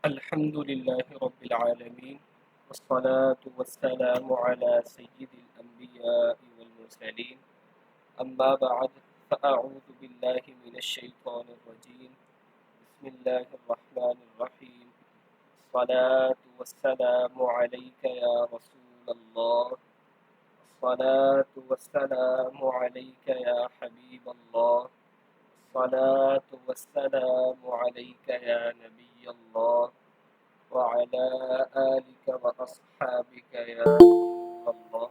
الحمد لله رب العالمين، والصلاة والسلام على سيد الأنبياء والمرسلين. أما بعد، فأعوذ بالله من الشيطان الرجيم. بسم الله الرحمن الرحيم. الصلاة والسلام عليك يا رسول الله. الصلاة والسلام عليك يا حبيب الله. الصلاة والسلام عليك يا نبي الله وعلى آلك وأصحابك يا نور اللہ.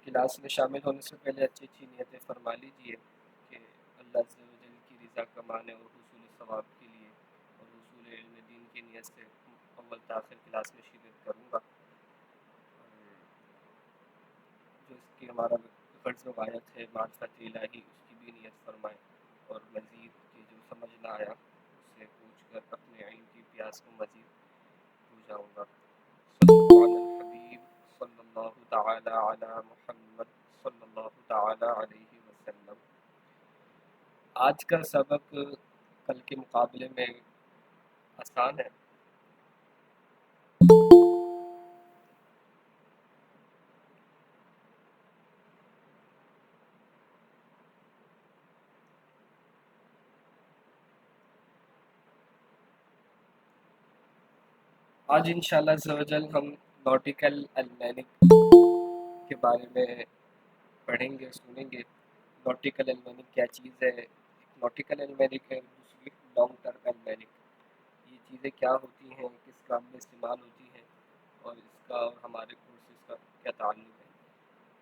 کلاس میں شامل ہونے سے پہلے اچھی اچھی نیتیں فرما لیجیے کہ اللہ عز و جل کی رضا کمانے اور حصول ثواب کے لیے اور حصول علم دین کی نیت سے اول تاخیر کلاس میں شرکت کروں گا، اور جو اس کی ہمارا فرض و غایت ہے معرفت الہی، اس کی بھی نیت فرمائیں، اور مزید کہ جو سمجھ نہ آیا اس سے پوچھ کر اپنے علم کی پیاس کو مزید بجھاؤں گا. صلی علی الحبیب صلی اللہ تعالی علی محمد صلی اللہ تعالی علیہ وسلم. آج کا سبق کل کے مقابلے میں آسان ہے. آج انشاءاللہ عز و جل ہم نوٹیکل المینک کے بارے میں پڑھیں گے، سنیں گے. نوٹیکل المینک کیا چیز ہے؟ ایک نوٹیکل المینک ہے، دوسری لانگ ٹرم المینک. یہ چیزیں کیا ہوتی ہیں، کس کام میں استعمال ہوتی ہیں، اور اس کا اور ہمارے کورسز کا کیا تعلق ہے.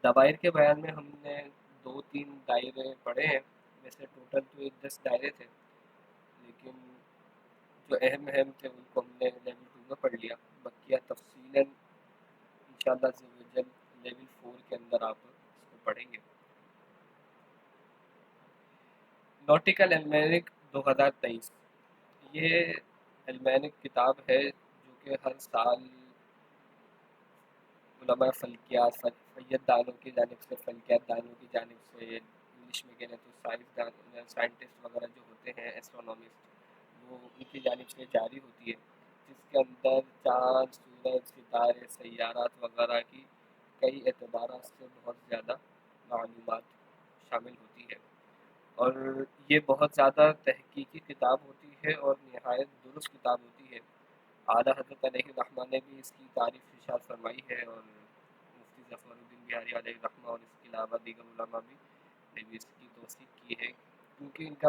دوائر کے بیان میں ہم نے 2-3 دائرے پڑھے ہیں. ویسے ٹوٹل تو 10 دائرے تھے، لیکن جو اہم تھے ان کو ہم نے لیول 2 میں پڑھ لیا. بقیہ تفصیلاً انشاءاللہ عز و جل لیول 4 کے اندر آپ اس کو پڑھیں گے. نوٹیکل المینک 2023 یہ المینک کتاب ہے جو کہ ہر سال علماء فلکیات فیت دانوں کی جانب سے، فلکیات دانوں کی جانب سے، انگلش میں کہنے تو سائنٹسٹ وغیرہ جو ہوتے ہیں، ایسٹرونومسٹ، وہ ان کی جانب سے جاری ہوتی ہے، جس کے اندر چاند، سورج، ستارے، سیارات وغیرہ کی کئی اعتبارات سے بہت زیادہ معلومات شامل ہوتی ہے. اور یہ بہت زیادہ تحقیقی کتاب ہوتی ہے اور نہایت درست کتاب ہوتی ہے. اعلیٰ حضرت علیہ الرحمٰ نے بھی اس کی تعریف ارشاد فرمائی ہے، اور مفتی ظفر الدین بہاری علیہ الرحمٰ اور اس کے علاوہ دیگر علماء بھی نے بھی اس کی توثیق کی ہے، کیونکہ ان کا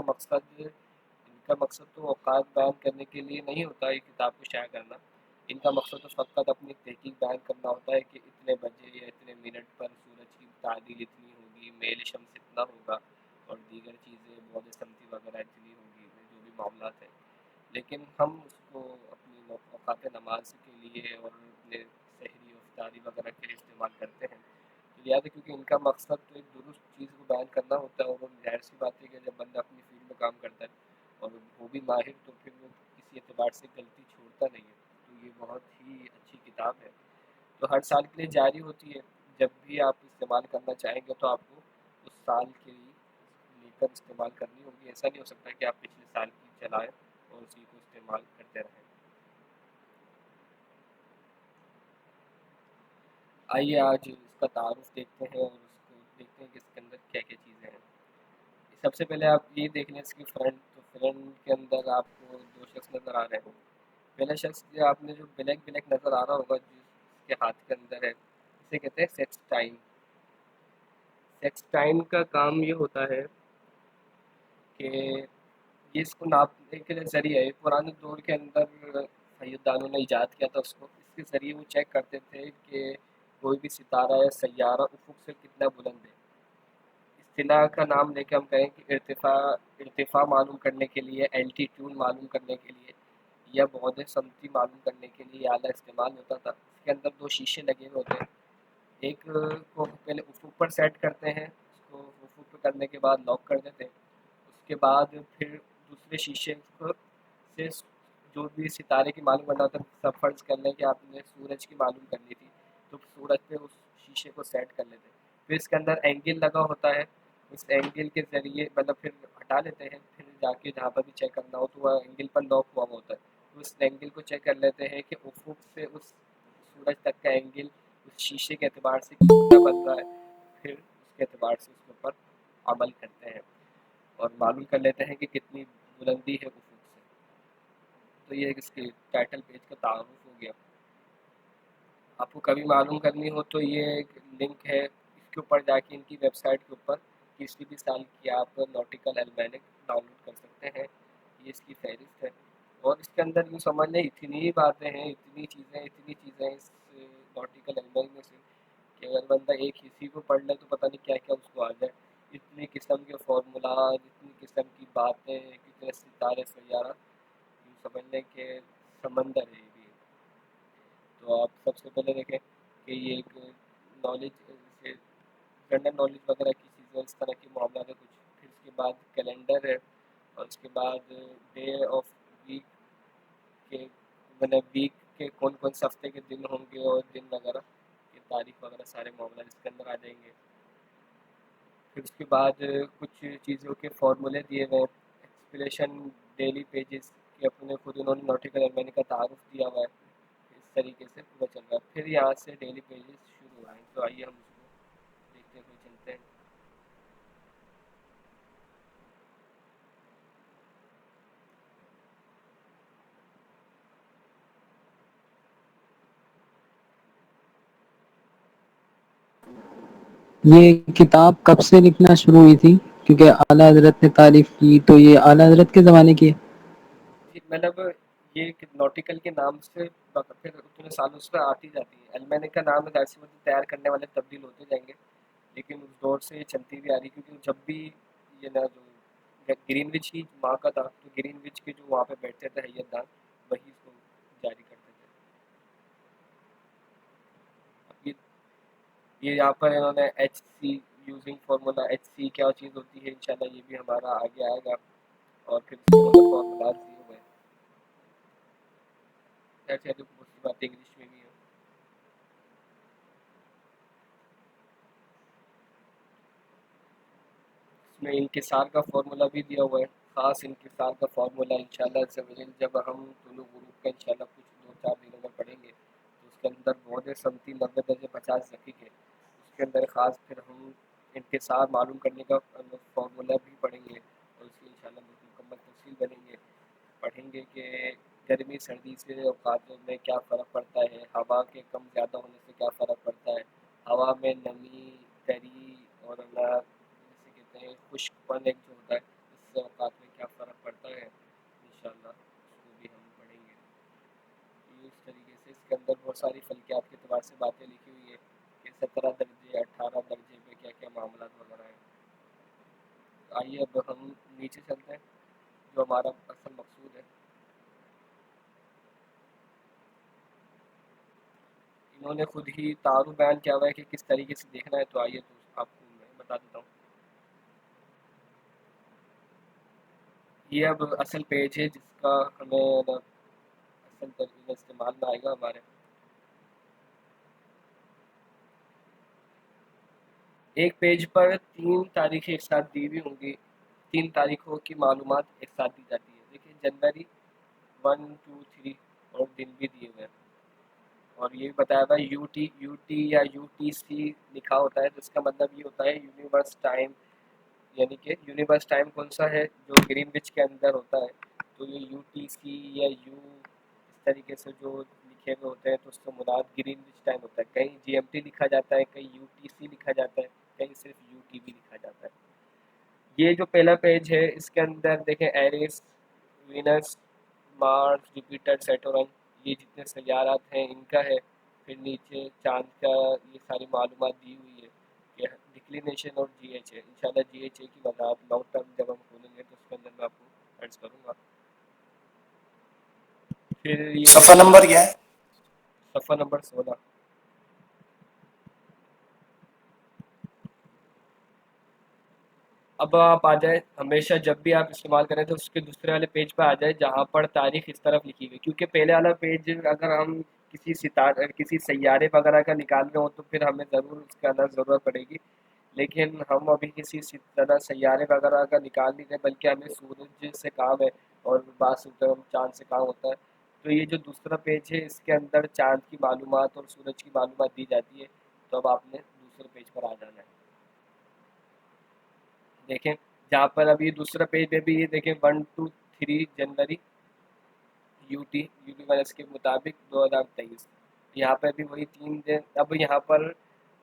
مقصد تو اوقات بیان کرنے کے لیے نہیں ہوتا ہے کتاب کو شائع کرنا. ان کا مقصد تو فقط اپنی تحقیق بیان کرنا ہوتا ہے کہ اتنے بجے یا اتنے منٹ پر سورج کی تعدیل اتنی ہوگی، میل شمس اتنا ہوگا، اور دیگر چیزیں بعد سمتی وغیرہ اتنی ہوگی، جو بھی معاملات ہیں. لیکن ہم اس کو اپنی اوقات نماز کے لیے اور اپنے سحری و افطاری وغیرہ کے لیے استعمال کرتے ہیں. لہٰذا کیونکہ ان کا مقصد تو ایک درست چیز کو بیان کرنا ہوتا ہے، اور وہ ظاہر سی بات ہے کہ جب بندہ اپنی فیلڈ میں کام کرتا ہے اور وہ بھی ماہر، تو پھر وہ کسی اعتبار سے غلطی چھوڑتا نہیں ہے. تو یہ بہت ہی اچھی کتاب ہے، تو ہر سال کے لیے جاری ہوتی ہے. جب بھی آپ استعمال کرنا چاہیں گے تو آپ کو اس سال کے لیے لے کر استعمال کرنی ہوگی. ایسا نہیں ہو سکتا کہ آپ پچھلے سال کی چلائیں اور اسی کو استعمال کرتے رہیں. آئیے آج اس کا تعارف دیکھتے ہیں اور اس کو دیکھتے ہیں کہ اس کے اندر کیا کیا چیزیں ہیں. سب سے پہلے آپ یہ دیکھ لیں اس کی فرنٹ. تو فرنٹ کے اندر آپ کو 2 شخص نظر آ رہے ہیں. پہلا شخص جو آپ نے جو بلیک نظر آ رہا ہوگا جس کے ہاتھ کے اندر ہے، اسے کہتے ہیں سیکسٹائن. سیکسٹائن کا کام یہ ہوتا ہے کہ یہ اس کو ناپنے کے ذریعہ پرانے دور کے اندر سیدانوں نے ایجاد کیا تھا. اس کے ذریعے وہ چیک کرتے تھے کہ کوئی بھی ستارہ یا سیارہ افق سے کتنا بلند ہے. اصطلاح کا نام لے کے ہم کہیں کہ ارتفاع معلوم کرنے کے لیے، الٹیٹیوڈ معلوم کرنے کے لیے، یا بعد سمتی معلوم کرنے کے لیے آلہ استعمال ہوتا تھا. اس کے اندر 2 شیشے لگے ہوئے ہوتے ہیں. ایک کو پہلے افق پر سیٹ کرتے ہیں، اس کو افق پر کرنے کے بعد لاک کر دیتے ہیں. اس کے بعد پھر دوسرے شیشے سے جو بھی ستارے کی معلوم کرنا ہوتا ہے، سب فرض کر لیں کہ آپ نے سورج کی معلوم کرنی تھی تو سورج پہ اس شیشے کو سیٹ کر لیتے ہیں. پھر اس کے اندر اینگل لگا ہوتا ہے، اس اینگل کے ذریعے مطلب پھر ہٹا لیتے ہیں. پھر جا کے جہاں پر بھی چیک کرنا ہو تو وہ اینگل پر لاک ہوا ہوتا ہے، تو اس اینگل کو چیک کر لیتے ہیں کہ افق سے اس سورج تک کا اینگل اس شیشے کے اعتبار سے کتنا بن رہا ہے، پھر اس کے اعتبار سے اس کے اوپر عمل کرتے ہیں اور معلوم کر لیتے ہیں کہ کتنی بلندی ہے افق سے۔ تو یہ اس کے ٹائٹل پیج کا تعارف ہو گیا۔ آپ کو کبھی معلوم کرنی ہو تو یہ ایک لنک ہے، اس کے اوپر جا کے ان کی ویب سائٹ کے اوپر کسی بھی سال کی آپ نوٹیکل المینک ڈاؤن لوڈ کر سکتے ہیں، یہ اس کی فہرست ہے۔ اور اس کے اندر یوں سمجھ لیں اتنی باتیں ہیں، اتنی چیزیں اس نوٹیکل المینک میں سے کہ اگر بندہ ایک اسی کو پڑھ لے تو پتہ نہیں کیا کیا اس کو آ جائے، اتنی قسم کے فارمولاز، اتنی قسم کی باتیں، کتنے ستارے سیارہ، یوں سمجھ لیں کہ سمندر ہے یہ بھی۔ تو آپ سب سے پہلے دیکھیں کہ یہ ایک نالج سے جنرل نالج وغیرہ کی چیزیں، اس طرح کے معاملات ہے کچھ، پھر اس کے بعد کیلنڈر ہے، اور اس کے بعد ڈے آف ویک کے مطلب ویک کے کون کون سے ہفتے کے دن ہوں گے اور دن وغیرہ کی تاریخ وغیرہ سارے معاملات اس کے اندر آ جائیں گے۔ پھر اس کے بعد کچھ چیزوں کے فارمولے دیے ہوئے، ایکسپلیشن ڈیلی پیجز کے اپنے خود انہوں نے نوٹیکل المینک کا تعارف دیا ہوا ہے، اس طریقے سے پورا چل رہا ہے۔ پھر یہاں سے ڈیلی پیجز شروع ہوئے ہیں، تو آئیے ہم اس کو دیکھتے ہوئے چلتے ہیں۔ یہ کتاب کب سے لکھنا شروع ہوئی تھی؟ کیونکہ اعلیٰ حضرت نے تعریف کی تو یہ اعلیٰ حضرت کے زمانے کی ہے۔ جی مطلب یہ نوٹیکل کے نام سے پھر اتنے سالوں سے آتی جاتی ہے، المینک کا نام ہے، ایسی تیار کرنے والے تبدیل ہوتے جائیں گے، لیکن اس دور سے یہ چلتی بھی آ رہی، کیونکہ جب بھی یہ نا جو گرین وچ کی وہاں کا تھا تو گرین وچ کے جو وہاں پہ بیٹھتے تھے حیت دان، وہی اس کو جاری کرتے تھے۔ اب یہ یہاں پر انہوں نے H C using formula, H C کیا چیز ہوتی ہے انشاءاللہ یہ بھی ہمارا آگے آئے گا، اور پھر اس کے انہوں نے فارمولاز دیے ہوئے ہیں، ایسے تو بہت سی باتیں انگلش میں بھی ہیں۔ اس میں انکسار کا فارمولا بھی دیا ہوا ہے، خاص انکسار کا فارمولا انشاءاللہ جب ہم طلوع غروب کا انشاءاللہ کچھ 2-4 دنوں میں پڑھیں گے تو اس کے اندر بعد سمتی 90 درجے 50 دقیق ہے، اس کے اندر خاص پھر ہم انکسار معلوم کرنے کا فارمولا بھی پڑھیں گے، اور اس کی انشاءاللہ مکمل تفصیل پڑھیں گے کہ گرمی سردی سے اوقاتوں میں کیا فرق پڑتا ہے، ہوا کے کم زیادہ ہونے سے کیا فرق پڑتا ہے، ہوا میں نمی، گری اور جسے کہتے ہیں خشک پن ایک جو ہوتا ہے، اس سے اوقات میں کیا فرق پڑتا ہے، انشاءاللہ اس کو بھی ہم پڑھیں گے۔ اس طریقے سے اس کے اندر بہت ساری فلکیات کے اعتبار سے باتیں لکھی ہوئی ہے کہ 17 درجے 18 درجے پہ کیا کیا معاملات وغیرہ ہیں۔ آئیے اب ہم نیچے چلتے ہیں جو ہمارا اصل مقصود ہے۔ انہوں نے خود ہی تعارف بیان کیا ہوا ہے کہ کس طریقے سے دیکھنا ہے، تو آئیے تو آپ کو میں بتا دیتا ہوں۔ یہ اب اصل پیج ہے جس کا ہمیں اصل ترجمہ استعمال میں آئے گا ہمارے۔ ایک پیج پر 3 تاریخیں ایک ساتھ دی ہوئی ہوں گی، 3 تاریخوں کی معلومات ایک ساتھ دی جاتی ہے۔ دیکھیں جنوری 1 2 3 اور دن بھی دیے ہوئے ہیں، اور یہ بھی بتایا ہوا ہے یو ٹی یا یو ٹی سی لکھا ہوتا ہے، تو اس کا مطلب یہ ہوتا ہے یونیورس ٹائم، یعنی کہ یونیورس ٹائم کون سا ہے جو گرین وچ کے اندر ہوتا ہے، تو یہ یو ٹی سی یا یو اس طریقے سے جو لکھے ہوئے ہوتے ہیں تو اس کا مراد گرین وچ ٹائم ہوتا ہے، کہیں جی ایم ٹی لکھا جاتا ہے، کہیں یو ٹی سی لکھا جاتا ہے، کہیں صرف یو ٹی بھی لکھا جاتا ہے۔ یہ جو پہلا پیج ہے اس کے اندر دیکھیں ایریس، وینس، مارس، جوپیٹر، سیٹرن، یہ جتنے سیارات ہیں ان کا ہے۔ پھر نیچے چاند کا یہ ساری معلومات دی ہوئی ہے کہ ڈکلینیشن اور جی ایچ ہے، انشاءاللہ جی ایچ اے کی وضاحت لانگ ٹرم جب ہم کھولیں گے تو اس کے اندر میں آپ کو عرض کروں گا۔ پھر یہ صفحہ نمبر کیا ہے؟ صفحہ نمبر 16۔ اب آپ آ جائیں، ہمیشہ جب بھی آپ استعمال کریں تو اس کے دوسرے والے پیج پہ آ جائیں جہاں پر تاریخ اس طرف لکھی ہوئی، کیونکہ پہلے والا پیج اگر ہم کسی سیارے وغیرہ کا نکالنے ہو تو پھر ہمیں ضرور اس کے اندر ضرورت پڑے گی لیکن ہم ابھی کسی طرح سیارے وغیرہ کا نکال نہیں رہے، بلکہ ہمیں سورج سے کام ہے اور بعض چاند سے کام ہوتا ہے۔ تو یہ جو دوسرا پیج ہے اس کے اندر چاند کی معلومات اور سورج کی معلومات دی جاتی ہے، تو اب آپ نے دوسرے پیج پر آ جانا ہے۔ دیکھیں جہاں پر ابھی دوسرا پیج میں بھی یہ دیکھیں 1 to 3 January U T virus کے مطابق 2023، یہاں پہ بھی وہی 3 دن۔ اب یہاں پر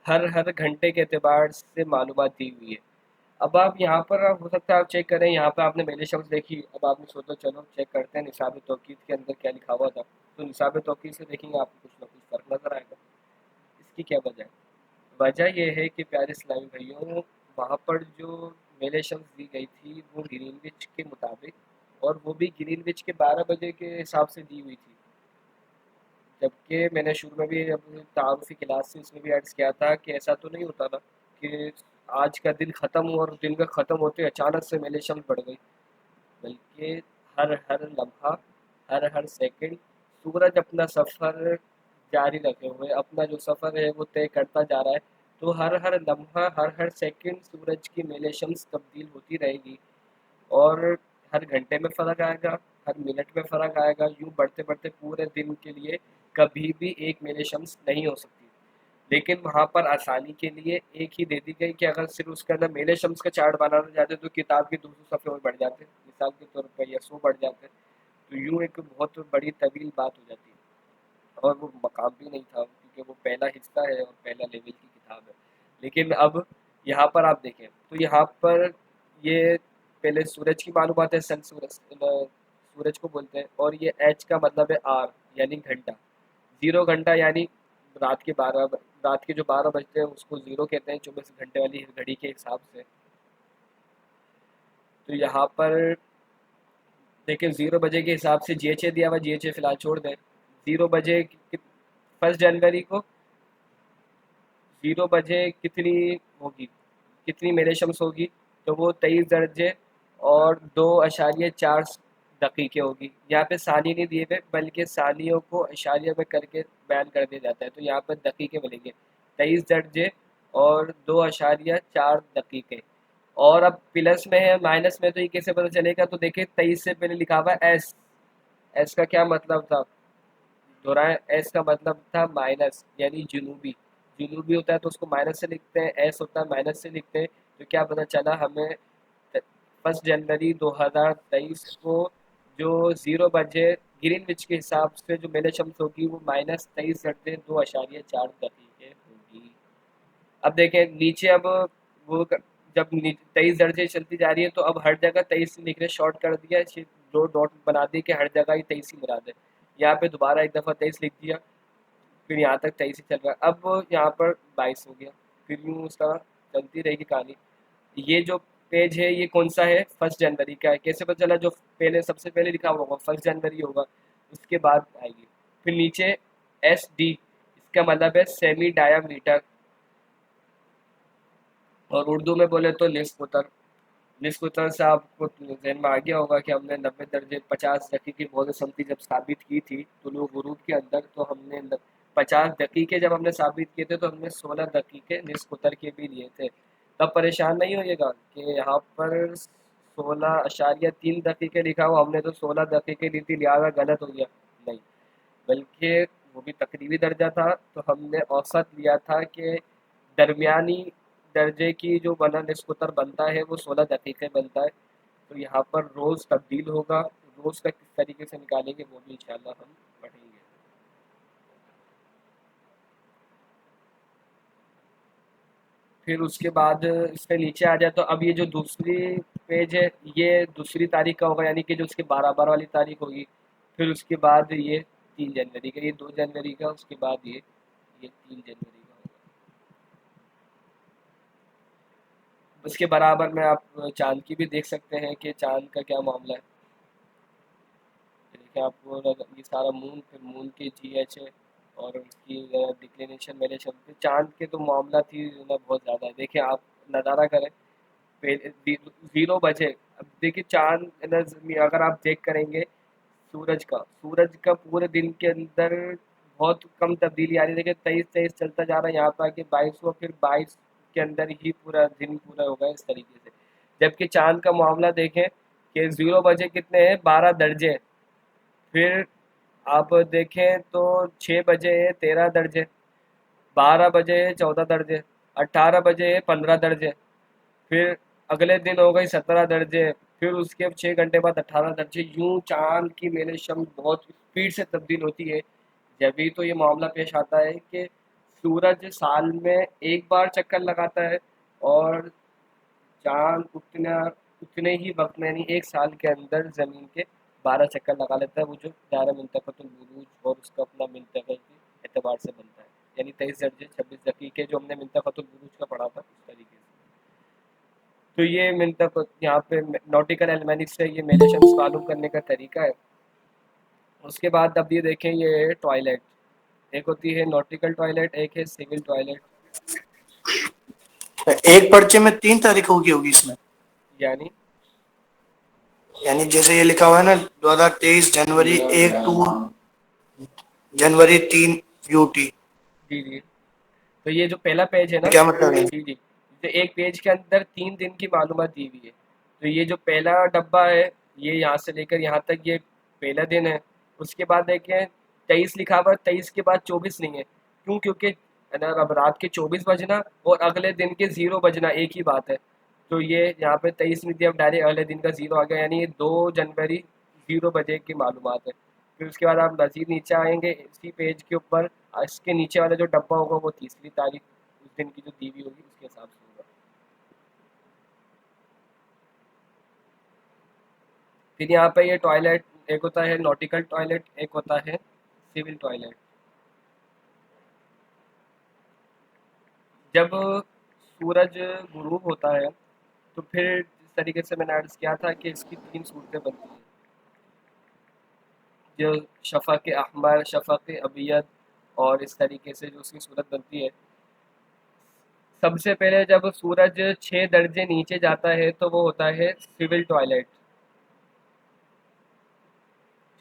ہر گھنٹے کے اعتبار سے معلومات دی ہوئی ہے۔ اب آپ یہاں پر ہو سکتا ہے آپ چیک کریں، یہاں پہ آپ نے میلے شخص دیکھی، اب آپ نے سوچا چلو چیک کرتے ہیں نصاب توقید کے اندر کیا لکھا ہوا تھا، تو نصاب توقید سے دیکھیں گے آپ کو کچھ نہ کچھ فرق نظر آئے گا۔ اس کی کیا وجہ ہے؟ وجہ یہ ہے کہ پیارے اسلامی بھائیوں، وہاں پر جو میلے شمس دی گئی تھی وہ گرین وچ کے مطابق، اور وہ بھی گرین وچ کے 12 بجے کے حساب سے دی ہوئی تھی، جبکہ میں نے شروع میں بھی اپنی تعارفی کلاس سے اس میں بھی عرض کیا تھا کہ ایسا تو نہیں ہوتا تھا کہ آج کا دن ختم ہوا اور دن کا ختم ہوتے اچانک سے میلے شمس بڑھ گئی، بلکہ ہر لمحہ، ہر سیکنڈ سورج اپنا سفر جاری رکھے ہوئے، اپنا جو سفر ہے وہ طے کرتا جا رہا ہے۔ تو ہر لمحہ، ہر سیکنڈ سورج کی میلے شمس تبدیل ہوتی رہے گی، اور ہر گھنٹے میں فرق آئے گا، ہر منٹ میں فرق آئے گا، یوں بڑھتے بڑھتے پورے دن کے لیے کبھی بھی ایک میلے شمس نہیں ہو سکتی۔ لیکن وہاں پر آسانی کے لیے ایک ہی دے دی گئی کہ اگر صرف اس کے اندر میلے شمس کا چارٹ بنانا چاہتے تو کتاب کے 200 صفحے اور بڑھ جاتے، مثال کے طور پر یا 100 بڑھ جاتے، تو یوں ایک بہت بڑی طویل بات ہو جاتی ہے، اور وہ مقام بھی نہیں تھا کیونکہ وہ پہلا حصہ ہے اور پہلا لیول کی کتاب ہے۔ لیکن اب یہاں پر آپ دیکھیں تو یہاں پر یہ پہلے سورج کی معلومات ہے، سن سورج کو بولتے ہیں، اور یہ ایچ کا مطلب ہے آر یعنی گھنٹہ، 0 گھنٹہ یعنی رات کے 12، رات کے جو 12 بجتے ہیں اس کو 0 کہتے ہیں 24 گھنٹے والی گھڑی کے حساب سے۔ تو یہاں پر دیکھیں 0 بجے کے حساب سے جی ایچ اے دیا ہوا، جی ایچ اے فی الحال چھوڑ دیں۔ 0 بجے 1 جنوری کو 0 بجے کتنی ہوگی، کتنی میلے شمس ہوگی، تو وہ 23 درجے اور 2.4 دقیقے ہوگی۔ یہاں پہ ثانیے نہیں دیے ہوئے بلکہ ثانیوں کو اشاریہ میں کر کے بیان کر دیا جاتا ہے، تو یہاں پر دقیقے ملیں گے، 23 درجے اور 2.4 دقیقے۔ اور اب پلس میں ہے مائنس میں، تو یہ کیسے پتہ چلے گا؟ تو دیکھیں 23 سے پہلے لکھا ہوا ہے ایس، ایس کا کیا مطلب تھا؟ دورائیں، ایس کا مطلب تھا مائنس یعنی جنوبی، جنوبی ہوتا ہے تو اس کو مائنس سے لکھتے ہیں، ایس ہوتا ہے مائنس سے لکھتے ہیں۔ تو کیا پتہ چلا ہمیں 1 جنوری 2023 کو جو 0 بجے گرین وچ کے حساب سے جو میلے شمس ہوگی وہ -23 درجے 2.4 دقیقے ہوگی۔ اب دیکھیں نیچے، اب وہ جب 23 درجے چلتی جا رہی ہے تو اب ہر جگہ 23 لکھ رہے، شارٹ کر دیا، دو ڈاٹ بنا دی کہ ہر جگہ ہی 23 ہی مراد ہے۔ یہاں پہ دوبارہ ایک دفعہ 23 لکھ دیا، پھر یہاں تک 23 ہی چل رہا ہے، اب یہاں پر 22 ہو گیا، پھر یوں اس کا چلتی رہے گی کہانی۔ یہ جو پیج ہے یہ کون سا ہے؟ 1 جنوری کا ہے۔ کیسے پتہ چلا؟ جو پہلے سب سے پہلے لکھا ہوگا 1 جنوری ہوگا، اس کے بعد آئے گی۔ پھر نیچے ایس ڈی، اس کا مطلب ہے سیمی ڈایا میٹر، اور اردو میں بولے تو نصف قطر۔ نصف قطر سے آپ کو ذہن میں آ گیا ہوگا کہ ہم نے 90 درجے 50 دقیقے بہت سمتی جب ثابت کی تھی طلوع غروب کے اندر، تو ہم نے 50 دقیقے جب ہم نے ثابت کیے تھے تو ہم نے 16 دقیقے نصف قطر کے بھی لیے تھے۔ تب پریشان نہیں ہوئیے گا کہ یہاں پر 16.3 دقیقے لکھا ہوا، ہم نے تو 16 دقیقے لی تھی لہٰذا غلط ہو گیا، نہیں، بلکہ وہ بھی تقریبی درجہ تھا، تو ہم نے اوسط لیا تھا کہ درمیانی درجے کی جو بنا نصف قطر بنتا ہے وہ 16 دقیقے بنتا ہے۔ تو یہاں پر روز تبدیل ہوگا، روز کا کس طریقے سے نکالیں گے وہ بھی انشاءاللہ ہم پڑھیں گے۔ پھر اس کے بعد اس کے نیچے آ جائے تو اب یہ جو دوسری پیج ہے یہ دوسری تاریخ کا ہوگا، یعنی کہ جو اس کے برابر والی تاریخ ہوگی۔ پھر اس کے بعد یہ 3 جنوری کا، یہ 2 جنوری کا، اس کے بعد یہ 3 جنوری کا ہوگا۔ اس کے برابر میں آپ چاند کی بھی دیکھ سکتے ہیں کہ چاند کا کیا معاملہ ہے۔ دیکھیں آپ کو یہ سارا مون، پھر مون کے جی ایچ ہے اور اس کی ڈکلینیشن میرے شبد چاند کے تو معاملات ہی بہت زیادہ ہے۔ دیکھیں آپ نظارہ کریں 0 بجے، اب دیکھیں چاند اگر آپ چیک کریں گے سورج کا پورے دن کے اندر بہت کم تبدیلی آ رہی ہے۔ دیکھیں 23 چلتا جا رہا ہے، یہاں پہ آ کے 22 ہوا، پھر 22 کے اندر ہی پورا دن پورا ہوگا اس طریقے سے. جبکہ چاند کا معاملہ دیکھیں کہ 0 بجے کتنے ہیں 12 درجے, پھر آپ دیکھیں تو 6 بجے 13 درجے, 12 بجے 14 درجے, 18 بجے 15 درجے, پھر اگلے دن ہو گئی 17 درجے, پھر اس کے 6 گھنٹے بعد 18 درجے. یوں چاند کی میل شمس بہت اسپیڈ سے تبدیل ہوتی ہے. جبھی تو یہ معاملہ پیش آتا ہے کہ سورج سال میں ایک بار چکر لگاتا ہے اور چاند اتنے ہی وقت میں یعنی ایک سال کے اندر زمین کے 12 چکر لگا لیتا ہے. وہ جو دائرہ منطقۃ البروج اور اس کا اپنا منطقہ کے اعتبار سے بنتا ہے, یعنی 23 درجے 26 دقیقے جو ہم نے منطقۃ البروج کا پڑھا تھا اس طریقے سے. تو یہ منطق یہاں پہ نوٹیکل المینکس سے یہ میلے شمس معلوم کرنے کا طریقہ ہے. اس کے بعد اب یہ دیکھیں یہ ٹوائلٹ, ایک ہوتی ہے نوٹیکل ٹوائلٹ, ایک ہے سول ٹوائلٹ. ایک پرچے میں 3 تاریخ ہوگی اس میں, یعنی یعنی جیسے یہ لکھا ہوا ہے نا 2023 جنوری 1 ٹو جنوری 3 UT. جی جی, تو یہ جو پہلا پیج ہے نا, کیا مطلب ہے؟ جی جی, تو ایک پیج کے اندر 3 دن کی معلومات دی ہوئی ہے. تو یہ جو پہلا ڈبہ ہے یہ یہاں سے لے کر یہاں تک یہ پہلا دن ہے. اس کے بعد دیکھیں 23 لکھا ہوا, 23 کے بعد 24 نہیں ہے. کیوں؟ کیونکہ اب رات کے 24 بجنا اور اگلے دن کے 0 بجنا ایک ہی بات ہے. تو یہ یہاں پہ 23 میں دیا, اب ڈائریکٹ اگلے دن کا 0 آ گیا, یعنی یہ 2 جنوری 0 بجے کی معلومات ہے. پھر اس کے بعد آپ مزید نیچے آئیں گے اسی پیج کے اوپر, اس کے نیچے والا جو ڈبہ ہوگا وہ تیسری تاریخ اس دن کی جو دی ہوئی ہوگی اس کے حساب سے ہوگا. پھر یہاں پہ یہ ٹوائلٹ, ایک ہوتا ہے نوٹیکل ٹوائلٹ, ایک ہوتا ہے سول ٹوائلٹ. جب سورج غروب ہوتا ہے تو پھر جس طریقے سے میں نے عرض کیا تھا کہ اس کی 3 صورتیں بنتی ہیں, جو شفق احمر, شفق ابیض, اور اس طریقے سے جو اس کی صورت بنتی ہے. سب سے پہلے جب سورج 6 درجے نیچے جاتا ہے تو وہ ہوتا ہے سول ٹوائلٹ,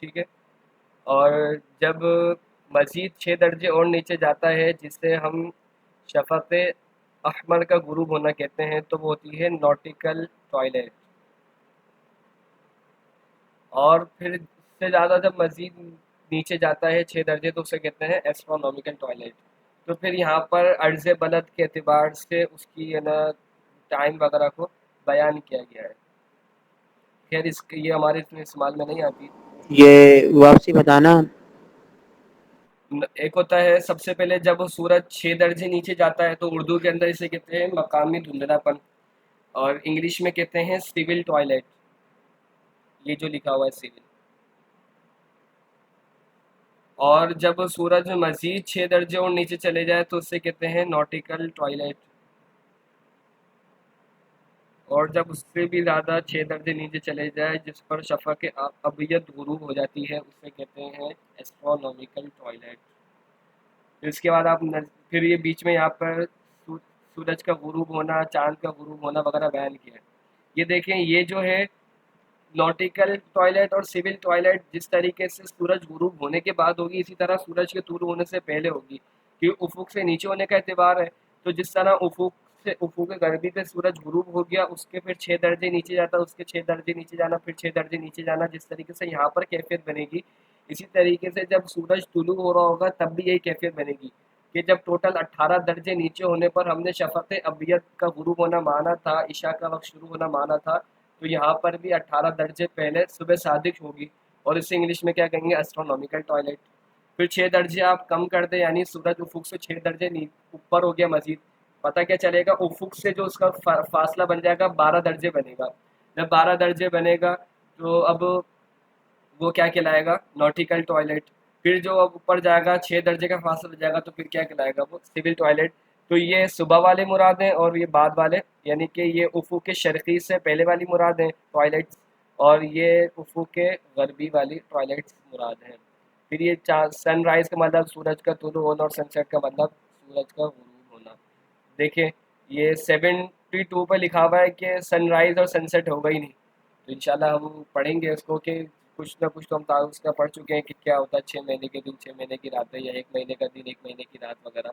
ٹھیک ہے. اور جب مزید 6 درجے اور نیچے جاتا ہے جس سے ہم شفق احمر کا غروب ہونا کہتے ہیں تو وہ ہوتی ہے نوٹیکل ٹوائلٹ. اور پھر اس سے زیادہ جب مزید نیچے جاتا ہے 6 درجے تو اسے کہتے ہیں ایسٹرونومیکل ٹوائلٹ. تو پھر یہاں پر عرض بلد کے اعتبار سے اس کی ٹائم وغیرہ کو بیان کیا گیا ہے. خیر یہ ہمارے اتنے استعمال میں نہیں آتی. یہ واپسی بتانا. ایک ہوتا ہے سب سے پہلے جب سورج 6 درجے نیچے جاتا ہے تو اردو کے اندر اسے کہتے ہیں مقامی دھندلا پن, اور انگلش میں کہتے ہیں سول ٹوائلٹ. یہ جو لکھا ہوا ہے سول. اور جب سورج مزید 6 درجے اور نیچے چلے جائے تو اسے کہتے ہیں نوٹیکل ٹوائلٹ. اور جب اس سے بھی زیادہ 6 درجے نیچے چلے جائے جس پر شفق ابیض غروب ہو جاتی ہے اسے کہتے ہیں ایسٹرونومیکل ٹوائلٹ. پھر اس کے بعد آپ پھر یہ بیچ میں یہاں پر سورج کا غروب ہونا, چاند کا غروب ہونا وغیرہ بیان کیا ہے. یہ دیکھیں یہ جو ہے نوٹیکل ٹوائلٹ اور سول ٹوائلٹ جس طریقے سے سورج غروب ہونے کے بعد ہوگی اسی طرح سورج کے طلوع ہونے سے پہلے ہوگی, کیونکہ افق سے نیچے ہونے کا اعتبار ہے. تو جس طرح افق غربی پہ سورج غروب ہو گیا اس کے پھر 6 درجے نیچے جاتا, اس کے 6 درجے نیچے جانا, پھر 6 درجے نیچے جانا, جس طریقے سے یہاں پر کیفیت بنے گی اسی طریقے سے جب سورج طلوع ہو رہا ہوگا تب بھی یہی کیفیت بنے گی کہ جب ٹوٹل 18 درجے نیچے ہونے پر ہم نے شفق ابیض کا غروب ہونا مانا تھا, عشاء کا وقت شروع ہونا مانا تھا, تو یہاں پر بھی 18 درجے پہلے صبح صادق ہوگی اور اسے انگلش میں کیا کہیں گے ایسٹرونومیکل ٹوائلٹ. پھر 6 درجے آپ کم کر دیں یعنی سورج افق سے 6 درجے اوپر ہو گیا مزید, پتہ کیا چلے گا افق سے جو اس کا فاصلہ بن جائے گا 12 درجے بنے گا. جب 12 درجے بنے گا تو اب وہ کیا کہلائے گا نوٹیکل ٹوائلٹ. پھر جو اب اوپر جائے گا 6 درجے کا فاصلہ ہو جائے گا تو پھر کیا کہلائے گا وہ سول ٹوائلٹ. تو یہ صبح والے مراد ہیں اور یہ بعد والے, یعنی کہ یہ افق کے شرقی سے پہلے والی مراد ہیں ٹوائلٹس, اور یہ افق کے غربی والی ٹوائلٹس مراد ہیں. پھر یہ سن رائز کا مطلب سورج کا طلوع ہونا اور سن سیٹ کا مطلب سورج کا غروب ہونا. دیکھیں یہ 72 پہ لکھا ہوا ہے کہ سن رائز اور سن سیٹ ہوگا ہی نہیں, تو انشاءاللہ ہم پڑھیں گے اس کو کہ کچھ نہ کچھ تو ہم تعارف کا پڑھ چکے ہیں کہ کیا ہوتا ہے 6 مہینے کے دن 6 مہینے کی راتیں, یا 1 مہینے کا دن 1 مہینے کی رات وغیرہ.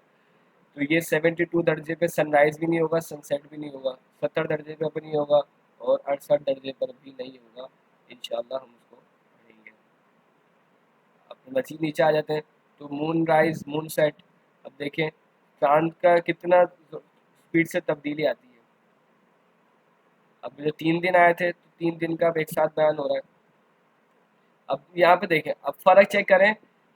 تو یہ 72 درجے پہ سن رائز بھی نہیں ہوگا، سن سیٹ بھی نہیں ہوگا، 70 درجے پہ بھی نہیں ہوگا، اور 68 درجے پر بھی نہیں ہوگا. انشاءاللہ ہم اس کو پڑھیں گے. اب مزید نیچے آ جاتے ہیں تو مون رائز مون سیٹ. اب دیکھیں چاند کا کتنا اسپیڈ سے تبدیلی آتی ہے. اب جو 3 دن آئے تھے تو 3 دن کا اب ایک ساتھ بیان ہو رہا ہے. اب یہاں پہ دیکھیں، اب فرق چیک کریں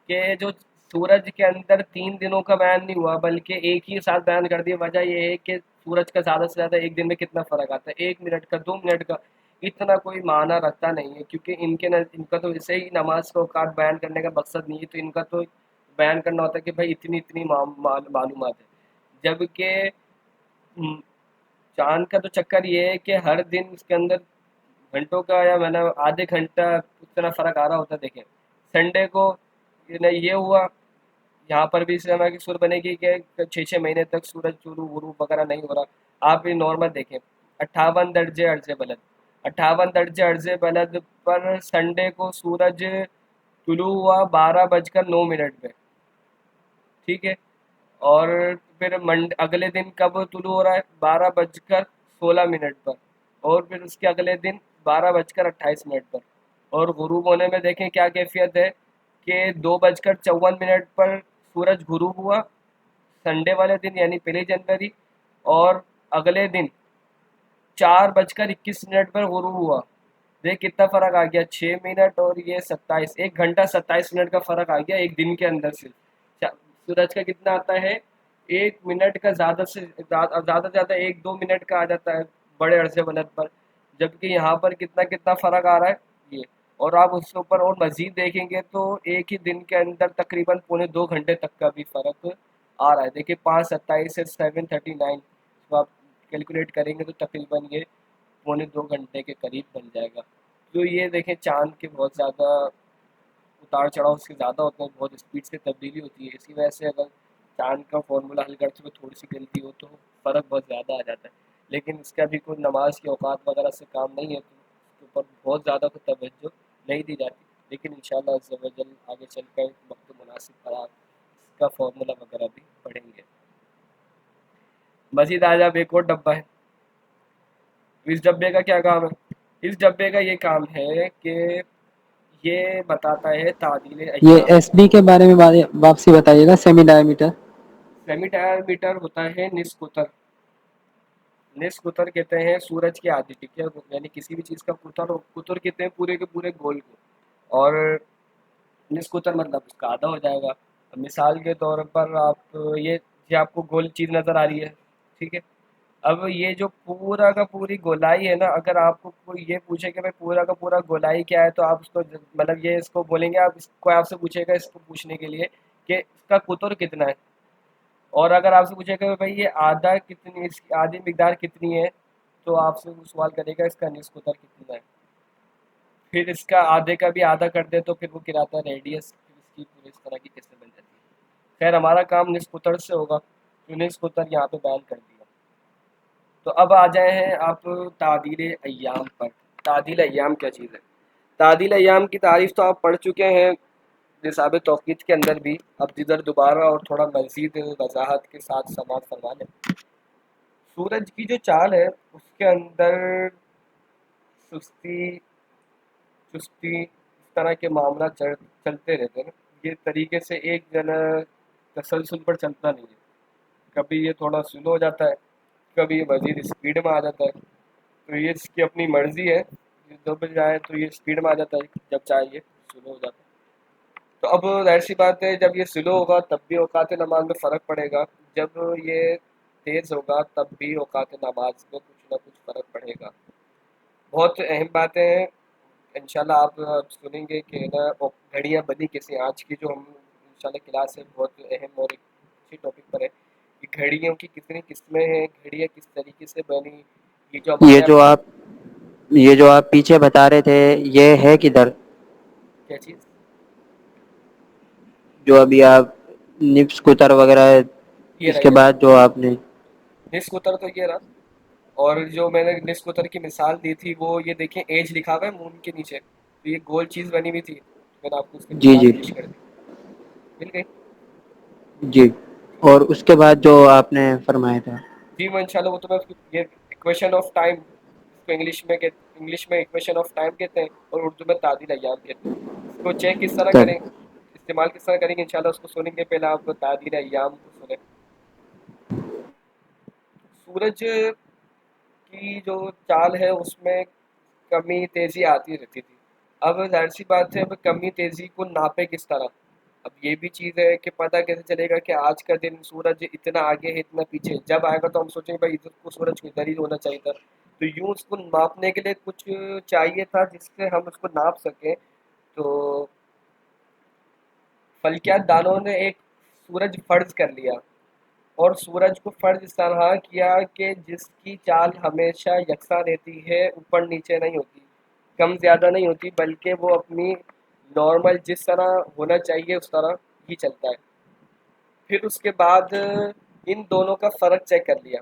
کہ جو سورج کے اندر 3 دنوں کا بیان نہیں ہوا بلکہ ایک ہی ساتھ بیان کر دیا. وجہ یہ ہے کہ سورج کا زیادہ سے زیادہ ایک دن میں کتنا فرق آتا ہے، 1 منٹ کا، 2 منٹ کا. اتنا کوئی معنی رکھتا نہیں ہے، کیونکہ ان کا تو اسے ہی نماز کا اوقات بیان کرنے کا مقصد نہیں ہے. تو ان کا تو بیان کرنا ہوتا ہے کہ بھائی اتنی اتنی معلومات ہے. جبکہ چاند کا تو چکر یہ ہے کہ ہر دن اس کے اندر گھنٹوں کا یا میں نے آدھے گھنٹہ اتنا فرق آ رہا ہوتا ہے. دیکھیں سنڈے کو یہ ہوا، یہاں پر بھی اس طرح کی صورت بنے گی کہ 6 مہینے تک سورج طلوع غروب وغیرہ نہیں ہو رہا. آپ یہ نارمل دیکھیں 58 درجے عرض بلد، 58 درجے عرض بلد پر سنڈے کو سورج طلوع ہوا 12:09 پہ، ٹھیک ہے. اور پھر اگلے دن کب طلوع ہو رہا ہے، 12:16 پر، اور پھر اس کے اگلے دن 12:28 پر. اور غروب ہونے میں دیکھیں کیا کیفیت ہے کہ 2:54 پر سورج غروب ہوا سنڈے والے دن یعنی 1 جنوری، اور اگلے دن 4:21 پر غروب ہوا. دیکھ کتنا فرق آ گیا، 6 منٹ اور یہ 27، 1 گھنٹہ 27 منٹ کا فرق آ گیا ایک دن کے اندر. صرف سورج کا کتنا آتا ہے، 1 منٹ کا زیادہ سے زیادہ 1-2 منٹ کا آ جاتا ہے بڑے عرصے بلد پر. جبکہ یہاں پر کتنا فرق آ رہا ہے یہ. اور آپ اس کے اوپر اور مزید دیکھیں گے تو ایک ہی دن کے اندر تقریباً 2.25 گھنٹے تک کا بھی فرق آ رہا ہے. دیکھیے 5:27 سے 7:39 تو آپ کیلکولیٹ کریں گے تو تقریباً یہ 2.25 گھنٹے کے قریب بن جائے گا. تو یہ دیکھیں چاند کے بہت زیادہ اتار چڑھاؤ اس کے زیادہ ہوتے ہیں، بہت اسپیڈ سے تبدیلی ہوتی ہے. اسی وجہ سے اگر چاند کا فارمولا حل کرتے ہوئے تھوڑی سی غلطی ہو تو فرق بہت زیادہ آ جاتا ہے. لیکن اس کا بھی کوئی نماز کے اوقات وغیرہ سے کام نہیں ہے، تو اس کے اوپر بہت زیادہ کوئی توجہ نہیں دی جاتی. لیکن انشاءاللہ عز و جل آگے چل کر وقت مناسب پر آپ اس کا فارمولا وغیرہ بھی پڑھیں گے. مزید آج آپ ایک اور ڈبہ ہے. اس ڈبے کا کیا کام ہے، اس ڈبے کا یہ کام ہے کہ یہ بتاتا ہے تعدیل یہ ایام. ایس بی کے بارے میں واپسی بتائیے گا. سیمی ڈائی میٹر سیمی ڈائی میٹر ہوتا ہے نصف قطر. نصف قطر کہتے ہیں سورج کی آدھی ٹکیا، یعنی کسی بھی چیز کا قطر کہتے ہیں پورے کے پورے گول کو، اور نصف قطر مطلب اس کا آدھا ہو جائے گا. مثال کے طور پر یہ آپ کو گول چیز نظر آ رہی ہے، ٹھیک ہے. اب یہ جو پورا کا پوری گولائی ہے نا، اگر آپ کو کوئی یہ پوچھے کہ بھائی پورا کا پورا گولائی کیا ہے، تو آپ اس کو مطلب یہ اس کو بولیں گے، کوئی آپ سے پوچھے گا اس کو پوچھنے کے لیے کہ اس کا قطر کتنا ہے. اور اگر آپ سے پوچھے گا بھائی یہ آدھا کتنی، اس کی آدھی مقدار کتنی ہے، تو آپ سے وہ سوال کرے گا اس کا نصف قطر کتنا ہے. پھر اس کا آدھے کا بھی آدھا کر دے تو پھر وہ کراتا ہے ریڈیس. پھر اس کی پوری اس طرح کی قسمیں بن جاتی ہے. خیر ہمارا کام نصف قطر سے ہوگا، تو نصف قطر یہاں پہ بیان کر دیا. تو اب آ جائے ہیں آپ تعدیل ایام پر. تعدیل ایام کیا چیز ہے؟ تعدیل ایام کی تعریف تو آپ پڑھ چکے ہیں نصاب توقیت کے اندر بھی. اب جدھر دوبارہ اور تھوڑا مزید وضاحت کے ساتھ سماعت فرما لیں. سورج کی جو چال ہے اس کے اندر سستی چستی اس طرح کے معاملات چلتے رہتے ہیں. یہ طریقے سے ایک جنا تسلسل پر چلتا نہیں ہے. کبھی یہ تھوڑا سلو ہو جاتا ہے، کبھی یہ مزید اسپیڈ میں آ جاتا ہے. تو یہ اس کی اپنی مرضی ہے، جب چاہے تو یہ اسپیڈ میں آ جاتا ہے، جب چاہے یہ سلو ہو جاتا ہے. تو اب ظاہر سی بات ہے جب یہ سلو ہوگا تب بھی اوقات نماز میں فرق پڑے گا، جب یہ تیز ہوگا تب بھی اوقات نماز میں کچھ نہ کچھ فرق پڑے گا. بہت اہم باتیں ہیں انشاءاللہ آپ سنیں گے کہ نا گھڑیاں بنی کیسے. آج کی جو ہم انشاءاللہ کلاس ہے بہت اہم اور ایک اچھی ٹاپک پر ہے کہ گھڑیوں کی کتنی قسمیں ہیں، گھڑیاں کس طریقے سے بنی. یہ جو آپ پیچھے بتا رہے تھے یہ ہے کدھر؟ کیا چیز؟ جو ابھی آپ نفس قطر وغیرہ یہ اس رہا کے یہ بعد جو آپ نے نصف قطر تو یہ رہا. اور جو میں نے نصف قطر کی مثال دی تھی وہ یہ دیکھیں ایج لکھا ہوا ہے مون کے نیچے، تو یہ گول چیز بنی ہوئی تھی. میں نے آپ کو اس کی جی مثال جی پیش کر دی، مل گئی. جی اور اس کے بعد جو آپ نے فرمایا تھا جی وہ انشاءاللہ وہ تو میں یہ ایکویشن آف ٹائم اس کو انگلش میں ایکویشن آف ٹائم کہتے ہیں اور اردو میں تعدیل ایام کہتے ہیں. اس کو چیک کس طرح سر کریں، استعمال کس طرح کریں گے انشاءاللہ اس کو سنیں گے. پہلے آپ تعدیل ایام کو سنیں. سورج کی جو چال ہے اس میں کمی تیزی آتی رہتی تھی. اب ظاہر سی بات ہے اب کمی تیزی کو ناپے کس طرح. اب یہ بھی چیز ہے کہ پتہ کیسے چلے گا کہ آج کا دن سورج اتنا آگے ہے اتنا پیچھے. جب آئے گا تو ہم سوچیں گے بھائی ادھر کو سورج کو ادھر ہی ہونا چاہیے تھا. تو یوں اس کو ناپنے کے لیے کچھ چاہیے تھا جس سے ہم اس کو ناپ سکیں. تو فلکیات دانوں نے ایک سورج فرض کر لیا اور سورج کو فرض اس طرح کیا کہ جس کی چال ہمیشہ یکساں رہتی ہے، اوپر نیچے نہیں ہوتی، کم زیادہ نہیں ہوتی، بلکہ وہ اپنی نارمل جس طرح ہونا چاہیے اس طرح ہی چلتا ہے. پھر اس کے بعد ان دونوں کا فرق چیک کر لیا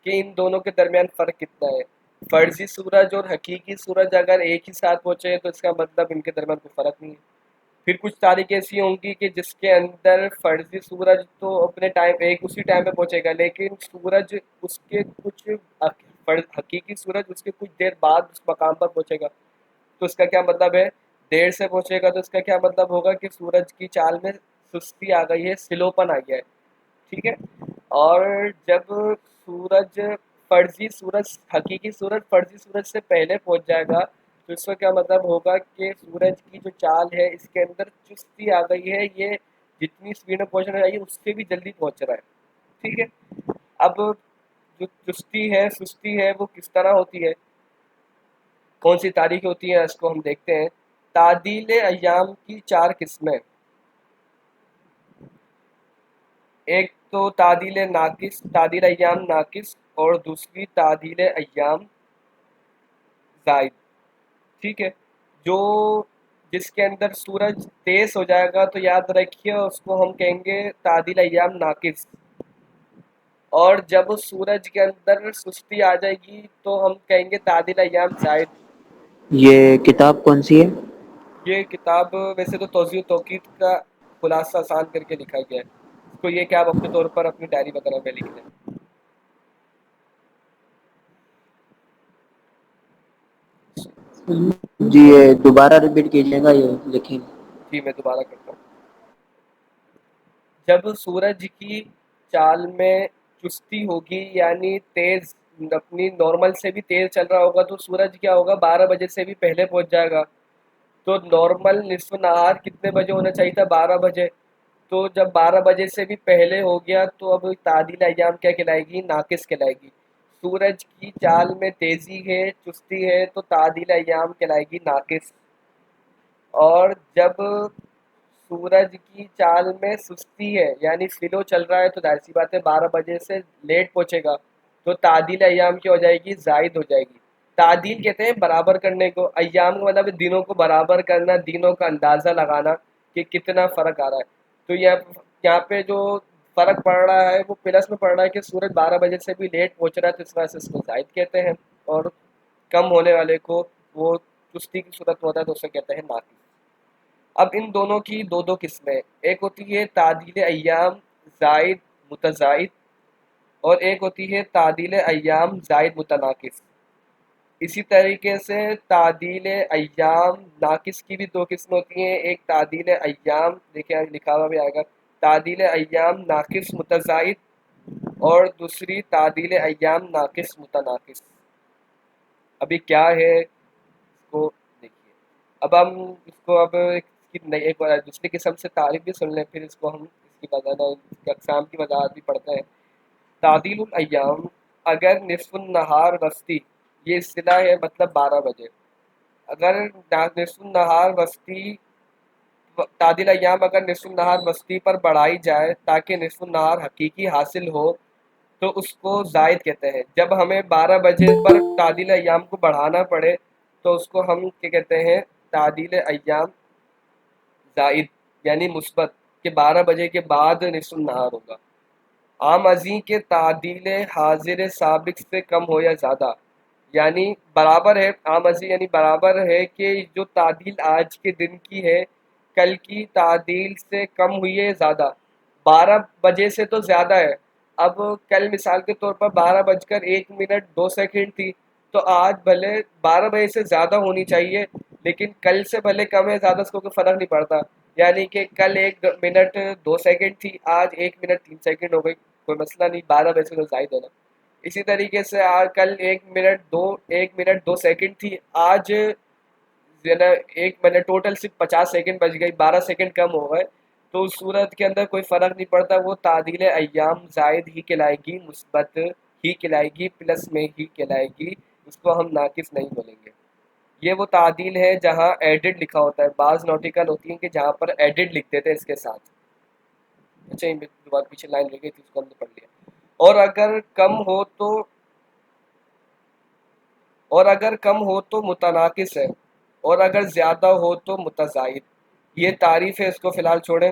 کہ ان دونوں کے درمیان فرق کتنا ہے. فرضی سورج اور حقیقی سورج اگر ایک ہی ساتھ پہنچے تو اس کا مطلب ان کے درمیان کوئی فرق نہیں ہے. پھر کچھ تاریخ ایسی ہوں گی کہ جس کے اندر فرضی سورج تو اپنے ٹائم اسی ٹائم پہ پہنچے گا، لیکن سورج اس کے کچھ حقیقی سورج اس کے کچھ دیر بعد اس مقام پر پہنچے گا. تو اس کا کیا مطلب ہے؟ دیر سے پہنچے گا تو اس کا کیا مطلب ہوگا کہ سورج کی چال میں سستی آ گئی ہے، سلوپن آ گیا ہے. ٹھیک ہے. اور جب سورج حقیقی سورج فرضی سورج سے پہلے پہنچ جائے گا تو اس کا کیا مطلب ہوگا کہ سورج کی جو چال ہے اس کے اندر چستی آ گئی ہے، یہ جتنی سپیڈ میں پہنچنا چاہیے اس سے بھی جلدی پہنچ رہا ہے. ٹھیک ہے. اب جو چستی ہے سستی ہے وہ کس طرح ہوتی ہے، کون سی تاریخ ہوتی ہیں، اس کو ہم دیکھتے ہیں. تعدیل ایام کی 4 قسمیں. ایک تو تعدیل ایام ناقص اور دوسری تعدیل ایام زائد. ٹھیک ہے. جس کے اندر سورج تیز ہو جائے گا تو یاد رکھیے اس کو ہم کہیں گے تعدیل ایام ناقص، اور جب سورج کے اندر سستی آ جائے گی تو ہم کہیں گے تعدیل ایام زائد. یہ کتاب کون سی ہے؟ یہ کتاب ویسے تو توضیح و توقید کا خلاصہ آسان کر کے لکھا گیا ہے. اس کو یہ کہ آپ اپنے طور پر اپنی ڈائری وغیرہ میں لکھ لیں. جی یہ دوبارہ ریپیٹ کیجیے گا یہ لکھیں. جی میں دوبارہ کرتا ہوں. جب سورج کی چال میں چستی ہوگی یعنی تیز اپنی نارمل سے بھی تیز چل رہا ہوگا تو سورج کیا ہوگا 12 بجے سے بھی پہلے پہنچ جائے گا. تو نارمل نصف نہار کتنے بجے ہونا چاہیے تھا؟ 12 بجے. تو جب 12 بجے سے بھی پہلے ہو گیا تو اب تعدیل ایام کیا کہلائے گی؟ ناقص کہلائے گی. سورج کی چال میں تیزی ہے چستی ہے تو تعدیل ایام کہلائے گی ناقص. اور جب سورج کی چال میں سستی ہے یعنی سلو چل رہا ہے تو ظاہر سی بات ہے 12 بجے سے لیٹ پہنچے گا تو تعدیل ایام کی ہو جائے گی؟ زائد ہو جائے گی. تعدیل کہتے ہیں برابر کرنے کو، ایام کا مطلب دنوں کو برابر کرنا، دنوں کا اندازہ لگانا کہ کتنا فرق آ رہا ہے. تو یہاں پہ جو فرق پڑ رہا ہے وہ پلس میں پڑ رہا ہے کہ سورج 12 بجے سے بھی لیٹ پہنچ رہا ہے تو اس وجہ سے اس کو زائد کہتے ہیں، اور کم ہونے والے کو وہ چستی کی صورت ہوتا ہے تو اسے کہتے ہیں ناقص. اب ان دونوں کی دو قسمیں، ایک ہوتی ہے تعدیل ایام زائد متزائد اور ایک ہوتی ہے تعدیل ایام زائد متناقص. اسی طریقے سے تعدیل ایام ناقص کی بھی 2 قسمیں ہوتی ہیں. ایک تعدیل ایام دیکھیں لکھا ہوا بھی آئے گا تعدیل ایام ناقص متزائد اور دوسری تعدیل ایام ناقص متناقص. ابھی کیا ہے اس کو دیکھیے. اب ہم اس کو ایک بار دوسری قسم سے تعریف بھی سن لیں، پھر اس کو ہم اس کی اقسام کی وضاحت بھی پڑھتے ہیں. تعدیل الایام اگر نصف النہار وسطی، یہ اصطلاح ہے مطلب 12 بجے. اگر نصف النہار وسطی تعدیل ایام اگر نصف النہار وسطی پر بڑھائی جائے تاکہ نصف النہار حقیقی حاصل ہو تو اس کو زائد کہتے ہیں. جب ہمیں 12 بجے پر تعدیل ایام کو بڑھانا پڑے تو اس کو ہم کیا کہتے ہیں؟ تعدیل ایام زائد یعنی مثبت، کہ 12 بجے کے بعد نصف النہار ہوگا. عام ازیں کے تعدیل حاضر سابق سے کم ہو یا زیادہ یعنی برابر ہے. عام ازیں یعنی برابر ہے کہ جو تعدیل آج کے دن کی ہے کل کی تعدیل سے کم ہوئی ہے زیادہ. 12 بجے سے تو زیادہ ہے. اب کل مثال کے طور پر 12:01 تھی، تو آج بھلے 12 بجے سے زیادہ ہونی چاہیے، لیکن کل سے بھلے کم ہے زیادہ اس کو کوئی فرق نہیں پڑتا. یعنی کہ کل 1 منٹ 2 سیکنڈ تھی، آج 1 منٹ 3 سیکنڈ ہو گئی، کوئی مسئلہ نہیں، 12 بجے سے تو زائد ہے نا. اسی طریقے سے کل 1 منٹ 2 سیکنڈ تھی، آج جو ہے نا 1 منٹ ٹوٹل صرف 50 سیکنڈ بچ گئی، 12 سیکنڈ کم ہو گئے. تو اس صورت کے اندر کوئی فرق نہیں پڑتا، وہ تعدیل ایام زائد ہی کہلائے گی، مثبت ہی کہلائے گی، پلس میں ہی کہلائے گی، اس کو ہم ناقص نہیں بولیں گے. یہ وہ تعدیل ہے جہاں ایڈڈ لکھا ہوتا ہے. بعض نوٹیکل ہوتی ہیں کہ جہاں پر ایڈڈ لکھ دیتے ہیں اس کے ساتھ. اچھا دوبارہ پیچھے لائن لگی تھی، اس کو ہم نے پڑھ لیا. اور اگر کم ہو تو متناقص ہے، اور اگر زیادہ ہو تو متزائد. یہ تعریف ہے، اس کو فی الحال چھوڑیں،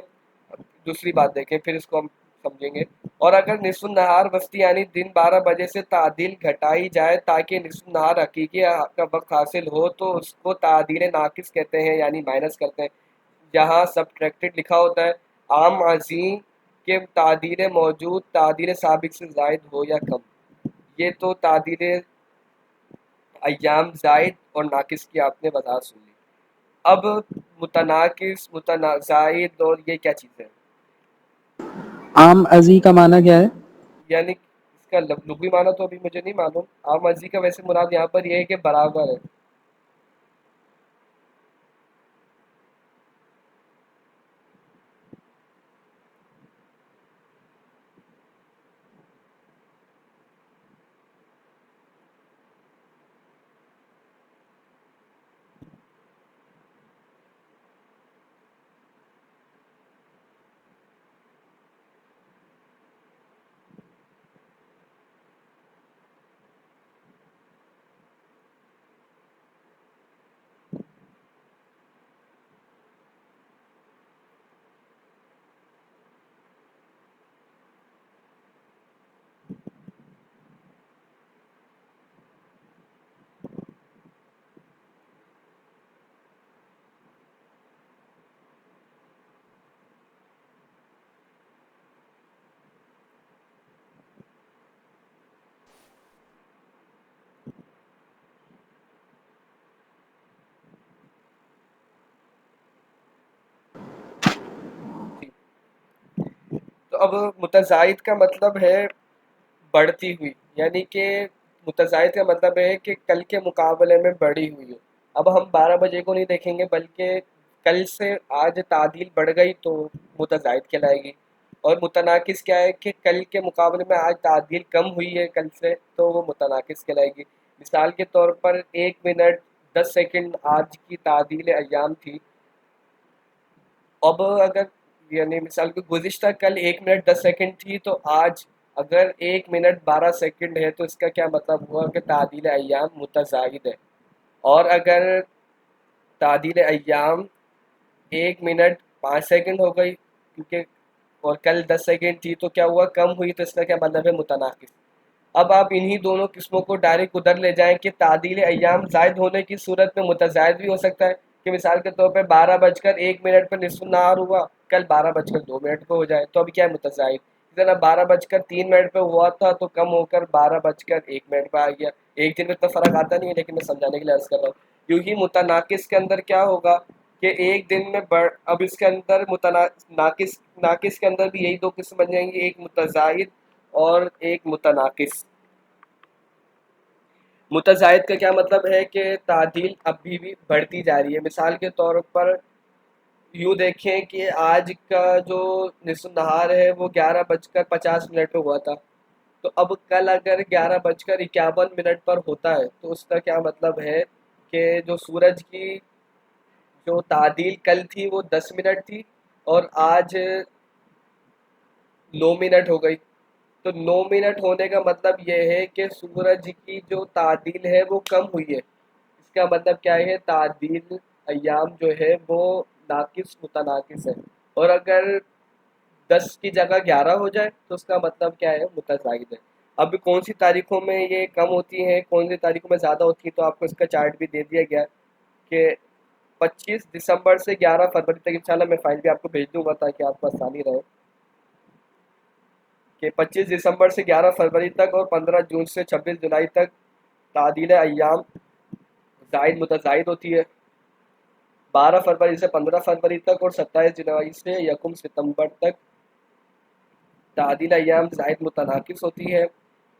دوسری بات دیکھیں پھر اس کو ہم سمجھیں گے. اور اگر نصف النہار وسطی یعنی دن 12 بجے سے تعدیل گھٹائی جائے تاکہ نصف النہار حقیقی کا وقت حاصل ہو تو اس کو تعدیل ناقص کہتے ہیں، یعنی مائنس کرتے ہیں. جہاں سبٹریکٹڈ لکھا ہوتا ہے. عام عظیم کے تعدیل موجود تعدیل سابق سے زائد ہو یا کم. یہ تو تعدیل ایام زائد اور ناقص کی آپ نے وضاحت سن لی. اب متناقص، متزائد اور یہ کیا چیز ہے؟ عام ازی کا معنی کیا ہے؟ یعنی اس کا لغوی معنی تو ابھی مجھے نہیں معلوم. عام ازی کا ویسے مراد یہاں پر یہ ہے کہ برابر ہے. تو اب متزائد کا مطلب ہے بڑھتی ہوئی، یعنی کہ متزائد کا مطلب ہے کہ کل کے مقابلے میں بڑھی ہوئی ہو. اب ہم 12 بجے کو نہیں دیکھیں گے، بلکہ کل سے آج تعدیل بڑھ گئی تو متزائد کہلائے گی. اور متناقص کیا ہے کہ کل کے مقابلے میں آج تعدیل کم ہوئی ہے کل سے، تو وہ متناقص کہلائے گی. مثال کے طور پر 1 منٹ 10 سیکنڈ آج کی تعدیل ایام تھی. اب اگر یعنی مثال کے گزشتہ کل 1 منٹ 10 سیکنڈ تھی، تو آج اگر 1 منٹ 12 سیکنڈ ہے تو اس کا کیا مطلب ہوا کہ تعدیل ایام متزائد ہے. اور اگر تعدیل ایام 1 منٹ 5 سیکنڈ ہو گئی کیونکہ اور کل 10 سیکنڈ تھی، تو کیا ہوا کم ہوئی، تو اس کا کیا مطلب ہے متناقص. اب آپ انہی دونوں قسموں کو ڈائریکٹ ادھر لے جائیں کہ تعدیل ایام زائد ہونے کی صورت میں متزائد بھی ہو سکتا ہے. کہ مثال کے طور پہ 12:01 پہ نصف النہار ہوا، کل 12:02 پہ ہو جائے تو ابھی کیا ہے متزائد. ذرا 12:03 پہ ہوا تھا تو کم ہو کر 12:01 پہ آ گیا. ایک دن میں اتنا فرق آتا نہیں ہے، لیکن میں سمجھانے کے لیے عرض کر رہا ہوں. یوں ہی متناقص کے اندر کیا ہوگا کہ ایک دن میں اب اس کے اندر ناقص کے اندر بھی یہی دو قسم بن جائیں گی، ایک متزائد اور ایک متناقص. متزائد کا کیا مطلب ہے کہ تعدیل ابھی بھی بڑھتی جا رہی ہے. مثال کے طور پر یوں دیکھیں کہ آج کا جو نصف النہار ہے وہ 11:50 پہ ہوا تھا. تو اب کل اگر 11:51 پر ہوتا ہے تو اس کا کیا مطلب ہے کہ جو سورج کی جو تعدیل کل تھی وہ 10 منٹ تھی اور آج 9 منٹ ہو گئی. تو 9 منٹ ہونے کا مطلب یہ ہے کہ سورج کی جو تعدیل ہے وہ کم ہوئی ہے. اس کا مطلب کیا ہے، تعدیل ایام جو ہے وہ ناقص متناقص ہے. اور اگر 10 کی جگہ 11 ہو جائے تو اس کا مطلب کیا ہے، متزائد ہے. اب کون سی تاریخوں میں یہ کم ہوتی ہیں، کون سی تاریخوں میں زیادہ ہوتی ہیں، تو آپ کو اس کا چارٹ بھی دے دیا گیا کہ 25 دسمبر سے 11 فروری تک. انشاءاللہ میں فائل بھی آپ کو بھیج دوں گا تاکہ آپ کو آسانی رہے. کہ 25 دسمبر سے 11 فروری تک اور 15 جون سے 26 جولائی تک تعدیل ایام زائد متزائد ہوتی ہے، 12 فروری سے 15 فروری تک اور 27 جنوری سے 1 ستمبر تک تعدیل ایام زائد متناقص ہوتی ہے،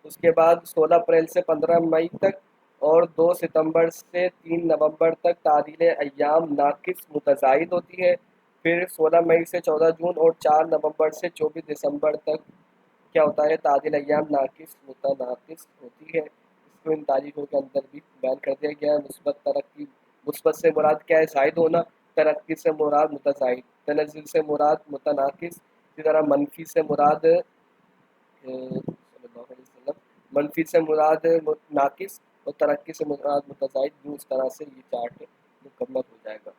اس کے بعد 16 اپریل سے 15 مئی تک اور 2 ستمبر سے 3 نومبر تک تعدیل ایام ناقص متزائد ہوتی ہے، پھر 16 مئی سے 14 جون اور 4 نومبر سے 24 دسمبر تک کیا ہوتا ہے، تعدیل ایام ناقص متناقص ہوتی ہے۔ اس کو ان تاریخوں کے اندر بھی بیان کر دیا گیا ہے۔ مثبت ترقی، مثبت سے مراد کیا ہے، زائد ہونا، ترقی سے مراد متزائد، تنزل سے مراد متناقص، اسی طرح منفی سے مراد صلی اللہ علیہ وسلم، منفی سے مراد ناقص اور ترقی سے مراد متزائد۔ اس طرح سے یہ چارٹ مکمل ہو جائے گا۔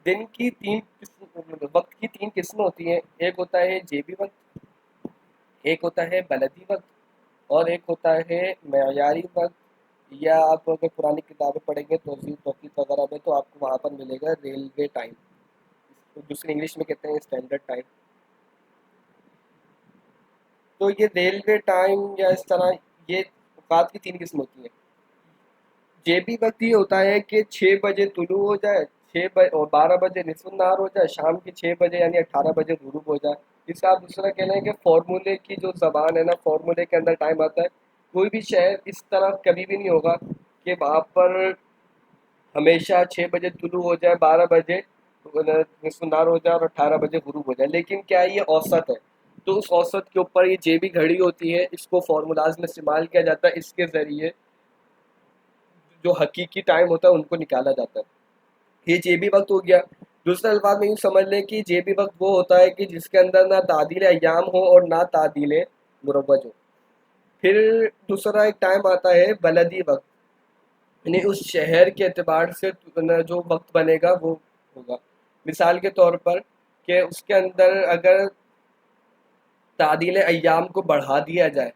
دن کی وقت کی تین قسمیں ہوتی ہیں، ایک ہوتا ہے جیبی وقت، ایک ہوتا ہے بلدی وقت اور ایک ہوتا ہے معیاری وقت، یا آپ اگر پرانی کتابیں پڑھیں گے توقیت وغیرہ میں تو آپ کو وہاں پر ملے گا ریلوے ٹائم، دوسری انگلش میں کہتے ہیں اسٹینڈرڈ ٹائم۔ تو یہ ریلوے ٹائم یا اس طرح یہ اوقات کی تین قسم ہوتی ہیں۔ جیبی وقت یہ ہوتا ہے کہ 6 بجے طلوع ہو جائے، 6 بجے اور 12 بجے نصف النہار ہو جائے، شام کے 6 بجے یعنی 18 بجے غروب ہو جائے۔ اس کا آپ دوسرا کہنا ہے کہ فارمولے کی جو زبان ہے نا، فارمولے کے اندر ٹائم آتا ہے، کوئی بھی شہر اس طرح کبھی بھی نہیں ہوگا کہ وہاں پر ہمیشہ 6 بجے طلوع ہو جائے، 12 بجے نصف النہار ہو جائے اور 18 بجے غروب ہو جائے، لیکن کیا یہ اوسط ہے؟ تو اس اوسط کے اوپر یہ جیبی گھڑی ہوتی ہے، اس کو فارمولاز میں استعمال کیا جاتا ہے، اس کے ذریعے جو حقیقی ٹائم ہوتا ہے ان کو نکالا جاتا ہے۔ یہ جیبی وقت ہو گیا۔ دوسرے الفاظ میں یوں سمجھ لیں کہ جیبی وقت وہ ہوتا ہے کہ جس کے اندر نہ تعدیل ایام ہو اور نہ تعدیل مروج ہو۔ پھر دوسرا ایک ٹائم آتا ہے بلدی وقت، یعنی اس شہر کے اعتبار سے جو وقت بنے گا وہ ہوگا۔ مثال کے طور پر کہ اس کے اندر اگر تعدیل ایام کو بڑھا دیا جائے،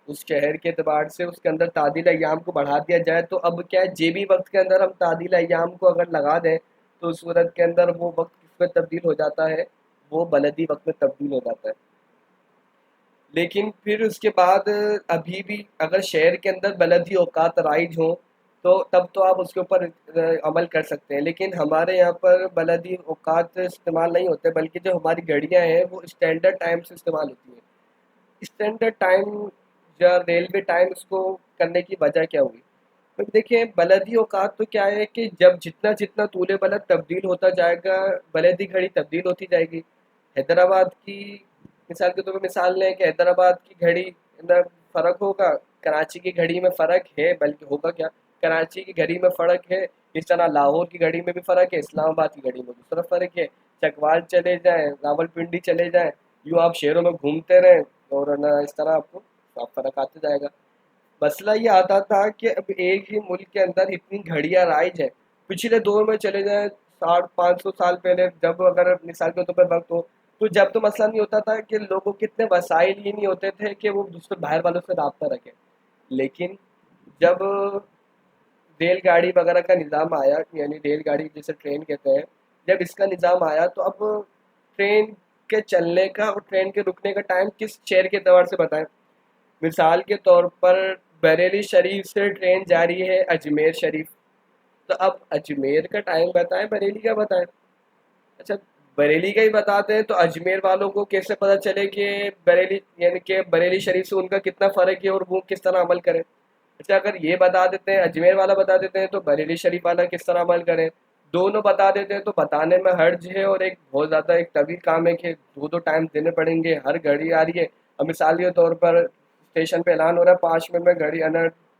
اس شہر کے اعتبار سے اس کے اندر تعدیل ایام کو بڑھا دیا جائے، تو اب کیا ہے، جیبی وقت کے اندر ہم تعدیل ایام کو اگر لگا دیں تو اس صورت کے اندر وہ وقت کس میں تبدیل ہو جاتا ہے، وہ بلدی وقت میں تبدیل ہو جاتا ہے۔ لیکن پھر اس کے بعد ابھی بھی اگر شہر کے اندر بلدی اوقات رائج ہوں تو تب تو آپ اس کے اوپر عمل کر سکتے ہیں، لیکن ہمارے یہاں پر بلدی اوقات استعمال نہیں ہوتے، بلکہ جو ہماری گھڑیاں ہیں وہ اسٹینڈرڈ ٹائم سے استعمال ہوتی ہیں۔ اسٹینڈرڈ ٹائم یا ریلوے ٹائم، اس کو کرنے کی وجہ کیا ہوئی؟ تو دیکھیں، بلدی اوقات تو کیا ہے کہ جب جتنا طول بلد تبدیل ہوتا جائے گا، بلدی گھڑی تبدیل ہوتی جائے گی۔ حیدرآباد کی مثال کے طور پر مثال لیں کہ حیدرآباد کی گھڑی اندر فرق ہوگا، کراچی کی گھڑی میں فرق ہے، بلکہ ہوگا کیا، کراچی کی گھڑی میں فرق ہے، اس طرح لاہور کی گھڑی میں بھی فرق ہے، اسلام آباد کی گھڑی میں دوسرا فرق ہے، چکوال چلے جائیں، راول پنڈی چلے جائیں، یوں آپ شہروں میں گھومتے رہیں اور نہ اس طرح آپ کو فرق آتے جائے گا۔ مسئلہ یہ آتا تھا کہ اب ایک ہی ملک کے اندر اتنی گھڑیاں رائج ہیں، پچھلے دور میں چلے جائیں 500 سال پہلے، جب اگر مثال کے طور پر وقت ہو تو جب تو مسئلہ نہیں ہوتا تھا کہ لوگوں کے اتنے وسائل ہی نہیں ہوتے تھے کہ وہ دوسرے باہر والوں سے رابطہ رکھیں، لیکن جب ریل گاڑی وغیرہ کا نظام آیا، یعنی ریل گاڑی جسے ٹرین کہتے ہیں، جب اس کا نظام آیا تو اب ٹرین کے چلنے کا اور ٹرین کے رکنے کا ٹائم کس شہر کے اعتبار سے بتائیں۔ مثال کے طور پر بریلی شریف سے ٹرین جاری ہے اجمیر شریف، تو اب اجمیر کا ٹائم بتائیں، بریلی کا بتائیں۔ اچھا، بریلی کا ہی بتاتے ہیں تو اجمیر والوں کو کیسے پتہ چلے کہ بریلی یعنی کہ بریلی شریف سے ان کا کتنا فرق ہے اور وہ کس طرح عمل کریں۔ اچھا، اگر یہ بتا دیتے ہیں، اجمیر والا بتا دیتے ہیں، تو بریلی شریف والا کس طرح عمل کریں؟ دونوں بتا دیتے ہیں تو بتانے میں حرج ہے، اور ایک بہت زیادہ ایک طویل کام ہے کہ دو ٹائم دینے پڑیں گے، ہر گھڑی آ رہی ہے۔ اب مثال کے طور پر اسٹیشن پہ اعلان ہو رہا ہے 5 منٹ میں گھڑی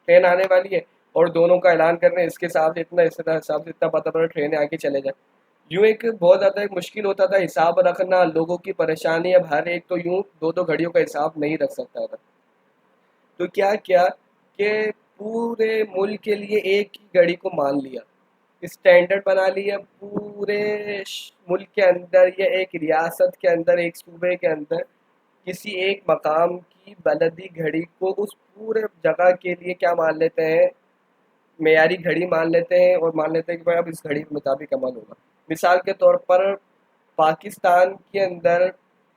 ٹرین آنے والی ہے، اور دونوں کا اعلان کر رہے ہیں اس کے حساب سے اتنا، اس حساب سے اتنا، پتہ پڑا ٹرینیں آگے چلے جائیں۔ یوں ایک بہت زیادہ ایک مشکل ہوتا تھا حساب رکھنا، لوگوں کی پریشانی۔ اب ہر ایک تو یوں دو گھڑیوں کا حساب نہیں رکھ سکتا تھا، تو کیا کیا کہ پورے ملک کے لیے ایک ہی گھڑی کو مان لیا، اسٹینڈرڈ بنا لیا پورے ملک کے اندر، یا ایک ریاست کے اندر، ایک صوبے کے اندر کسی ایک مقام کی بلدی گھڑی کو اس پورے جگہ کے لیے کیا مان لیتے ہیں، معیاری گھڑی مان لیتے ہیں، اور مان لیتے ہیں کہ بھائی اب اس گھڑی کے مطابق عمل ہوگا۔ مثال کے طور پر پاکستان کے اندر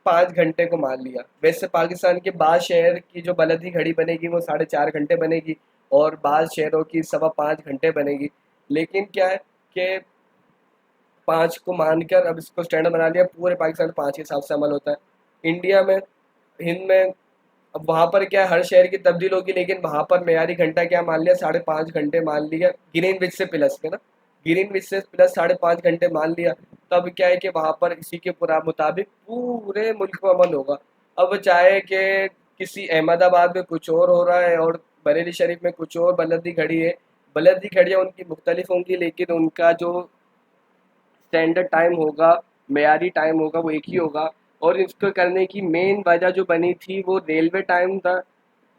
5 گھنٹے کو مان لیا. ویسے پاکستان کے بعض شہر کی جو بلدی گھڑی بنے گی وہ 4.5 گھنٹے بنے گی اور بعض شہروں کی 5.25 گھنٹے بنے گی. لیکن کیا ہے کہ 5 کو مان کر اب اس کو اسٹینڈرڈ بنا لیا. پورے پاکستان 5 کے حساب سے عمل ہوتا ہے. انڈیا میں، ہند میں، اب وہاں پر کیا ہے ہر شہر کی تبدیل ہوگی، لیکن وہاں پر معیاری گھنٹہ کیا مان لیا 5.5 گھنٹے مان لیا گرین وچ سے پلس کے نا، گرین وچ سے پلس 5.5 گھنٹے مان لیا. تب کیا ہے کہ وہاں پر اسی کے مطابق پورے ملک میں عمل ہوگا. اب چاہے کہ کسی احمد آباد میں کچھ اور ہو رہا ہے اور بریلی شریف میں کچھ اور بلدی گھڑی ہے، بلدی گھڑیاں ان کی مختلف ہوں گی، لیکن ان کا جو اسٹینڈرڈ ٹائم ہوگا، معیاری ٹائم ہوگا، وہ ایک ہی ہوگا. اور اس کو کرنے کی مین وجہ جو بنی تھی وہ ریلوے ٹائم تھا،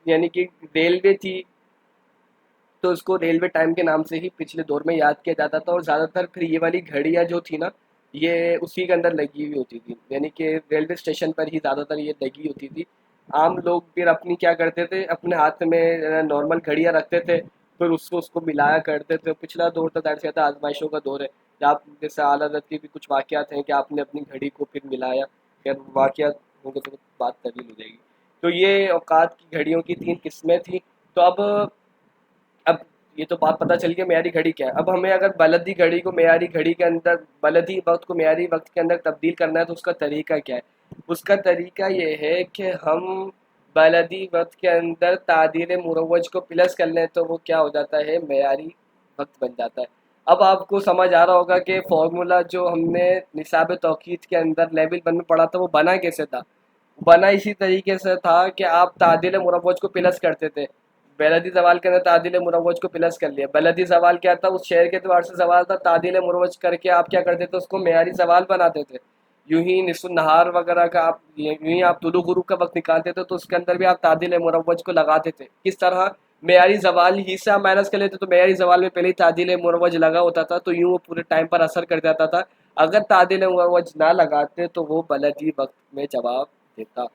یعنی کہ ریلوے تھی، تو اس کو ریلوے ٹائم کے نام سے ہی پچھلے دور میں یاد کیا جاتا تھا. اور زیادہ تر پھر یہ والی گھڑیاں جو تھی نا یہ اسی کے اندر لگی ہوئی ہوتی تھی، یعنی کہ ریلوے اسٹیشن پر ہی زیادہ تر یہ لگی ہوتی تھی. عام لوگ پھر اپنی کیا کرتے تھے، اپنے ہاتھ میں نارمل گھڑیاں رکھتے تھے، پھر اس کو ملایا کرتے تھے. پچھلا دور تو ظاہر سی بات ہے آزمائشوں کا دور ہے. آپ جیسے اعلیٰ حضرت کی بھی کچھ واقعات ہیں کہ آپ نے اپنی گھڑی کو پھر ملایا، خیر واقعات ہوں گے تو بات طویل ہو جائے گی. تو یہ اوقات کی گھڑیوں کی 3 قسمیں تھیں. تو اب یہ تو بات پتہ چل گئی معیاری گھڑی کیا ہے. اب ہمیں اگر بلدی گھڑی کو معیاری گھڑی کے اندر، بلدی وقت کو معیاری وقت کے اندر تبدیل کرنا ہے تو اس کا طریقہ کیا ہے؟ اس کا طریقہ یہ ہے کہ ہم بلدی وقت کے اندر تعدیل مروج کو پلس کر لیں تو وہ کیا ہو جاتا ہے، معیاری وقت بن جاتا ہے. اب آپ کو سمجھ آ رہا ہوگا کہ فارمولا جو ہم نے نصاب توقیت کے اندر لیول 1 میں پڑھا تھا وہ بنا کیسے تھا. بنا اسی طریقے سے تھا کہ آپ تعدیل مروج کو پلس کرتے تھے. بلدی زوال کے اندر تعدیل مروج کو پلس کر لیا. بلدی زوال کیا تھا، اس شہر کے اعتبار سے زوال تھا. تعدیل مروج کر کے آپ کیا کرتے تھے، اس کو معیاری زوال بناتے تھے. یوں ہی نصف النہار وغیرہ کا آپ یوں ہی آپ طلوع غروب کا وقت نکالتے تھے تو اس کے اندر بھی آپ تعدیل مروج کو لگاتے تھے. کس طرح؟ معیاری زوال ہی سے آپ مائنس کر لیتے تو معیاری زوال میں پہلے ہی تعدیل مروج لگا ہوتا تھا تو یوں وہ پورے ٹائم پر اثر کر جاتا تھا. اگر تعدیل مروج نہ لگاتے تو وہ بلدی وقت میں جواب دیتا.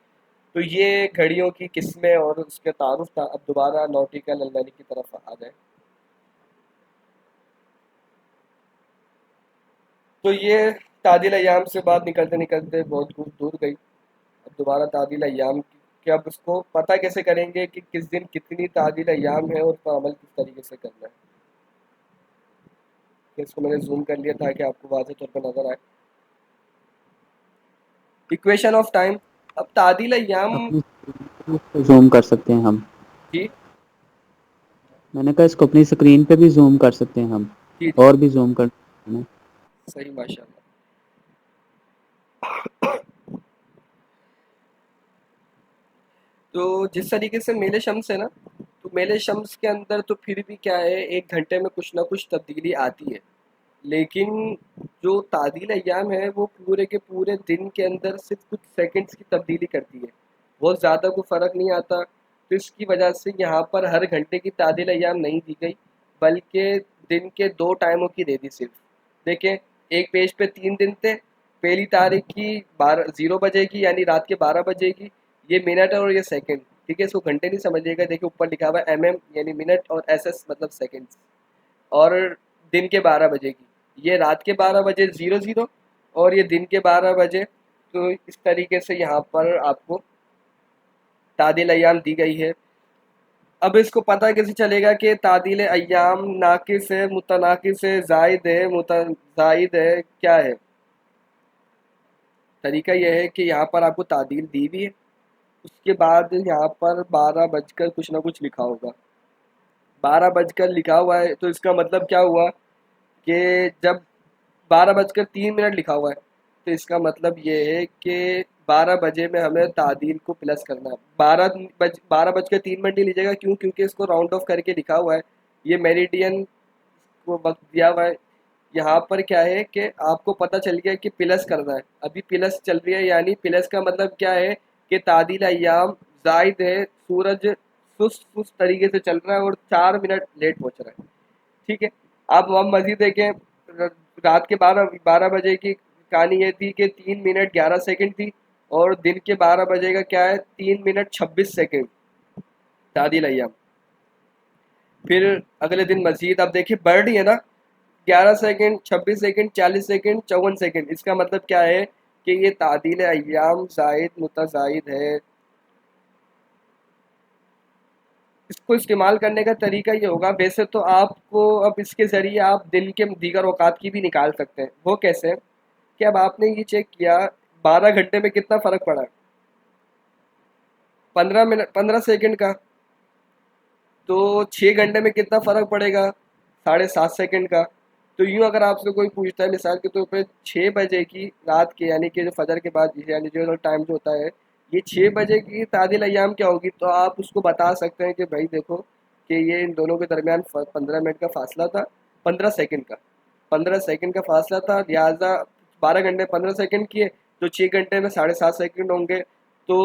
تو یہ گھڑیوں کی قسمیں اور اس کے تعارف تھا. اب دوبارہ نوٹیکل المانی کی طرف آ جائیں. تو یہ تعدیل ایام سے بات نکلتے نکلتے بہت دور گئی. اب دوبارہ تعدیل ایام کہ اب اس کو پتہ کیسے کریں گے کہ کس دن کتنی تعدیل ایام ہے اور اس پر عمل کس طریقے سے کرنا ہے. اس کو میں نے زوم کر لیا تاکہ آپ کو واضح طور پر نظر آئے. Equation of time. اب تعدیل ایام اپنی زوم کر سکتے ہیں ہم. جی میں نے کہا اس کو اپنی اسکرین پہ بھی زوم کر سکتے ہیں ہم، جی جی اور بھی زوم کر سکتے ہیں. صحیح، ماشاء اللہ. تو جس طریقے سے میل شمس ہے نا، تو میل شمس کے اندر تو پھر بھی کیا ہے 1 گھنٹے میں کچھ نہ کچھ تبدیلی آتی ہے. لیکن جو تعدیل ایام ہے وہ پورے کے پورے دن کے اندر صرف کچھ سیکنڈز کی تبدیلی کرتی ہے، بہت زیادہ کوئی فرق نہیں آتا. تو اس کی وجہ سے یہاں پر ہر گھنٹے کی تعدیل ایام نہیں دی گئی بلکہ دن کے 2 ٹائموں کی دے دی. صرف دیکھیں ایک پیج پہ 3 دن تھے. پہلی تاریخ کی 0 بجے کی یعنی رات کے 12 بجے کی، یہ منٹ اور یہ سیکنڈ، ٹھیک ہے. اس کو گھنٹے نہیں سمجھیے گا. دیکھیں اوپر لکھا ہوا ہے ایم ایم یعنی منٹ اور ایس ایس مطلب سیکنڈ. اور دن کے 12 بجے کی، یہ رات کے 12 بجے 00 اور یہ دن کے 12 بجے. تو اس طریقے سے یہاں پر آپ کو تعدیل ایام دی گئی ہے. اب اس کو پتہ کیسے چلے گا کہ تعدیل ایام ناقص ہے، متناقص ہے، زائد ہے، متزائد ہے، کیا ہے؟ طریقہ یہ ہے کہ یہاں پر آپ کو تعدیل دی بھی ہے، اس کے بعد یہاں پر 12 بج کر کچھ نہ کچھ لکھا ہوگا. 12 بج کر لکھا ہوا ہے تو اس کا مطلب کیا ہوا کہ جب 12 بج کر 3 منٹ لکھا ہوا ہے تو اس کا مطلب یہ ہے کہ 12 بجے میں ہمیں تعدیل کو پلس کرنا ہے. 12 بج کر 3 منٹ ہی لیجیے گا. کیوں؟ کیونکہ اس کو راؤنڈ آف کر کے لکھا ہوا ہے. یہ میریڈین کو وقت دیا ہوا ہے. یہاں پر کیا ہے کہ آپ کو پتہ چل گیا کہ پلس کرنا ہے. ابھی پلس چل رہی ہے، یعنی پلس کا مطلب کیا ہے کہ تعدیل ایام زائد ہے. سورج سست طریقے سے چل رہا ہے اور 4 منٹ لیٹ پہنچ رہا ہے. ٹھیک ہے. اب ہم مزید دیکھیں رات کے 12 بجے کی کہانی یہ تھی کہ 3 منٹ 11 سیکنڈ تھی اور دن کے 12 بجے کا کیا ہے 3 منٹ 26 سیکنڈ تعدیل ایام. پھر اگلے دن مزید اب دیکھیں بڑھ رہی ہے نا، 11 سیکنڈ 26 سیکنڈ 40 سیکنڈ 54 سیکنڈ. اس کا مطلب کیا ہے کہ یہ تعدیل ایام زائد متزائد ہے. اس کو استعمال کرنے کا طریقہ یہ ہوگا، ویسے تو آپ کو اب اس کے ذریعے آپ دن کے دیگر اوقات کی بھی نکال سکتے ہیں. وہ کیسے؟ کہ اب آپ نے یہ چیک کیا 12 گھنٹے میں کتنا فرق پڑا، 15 سیکنڈ کا. تو 6 گھنٹے میں کتنا فرق پڑے گا، 7.5 سیکنڈ کا. تو یوں اگر آپ سے کوئی پوچھتا ہے مثال کے طور پہ 6 بجے کی رات کے، یعنی کہ جو فجر کے بعد، یعنی جو ٹائم جو ہوتا ہے، یہ 6 بجے کی تعدیل ایام کیا ہوگی، تو آپ اس کو بتا سکتے ہیں کہ بھائی دیکھو کہ یہ ان دونوں کے درمیان 15 منٹ کا فاصلہ تھا، 15 سیکنڈ کا، 15 سیکنڈ کا فاصلہ تھا. لہٰذا 12 گھنٹے 15 سیکنڈ کیے تو 6 گھنٹے میں 7.5 سیکنڈ ہوں گے. تو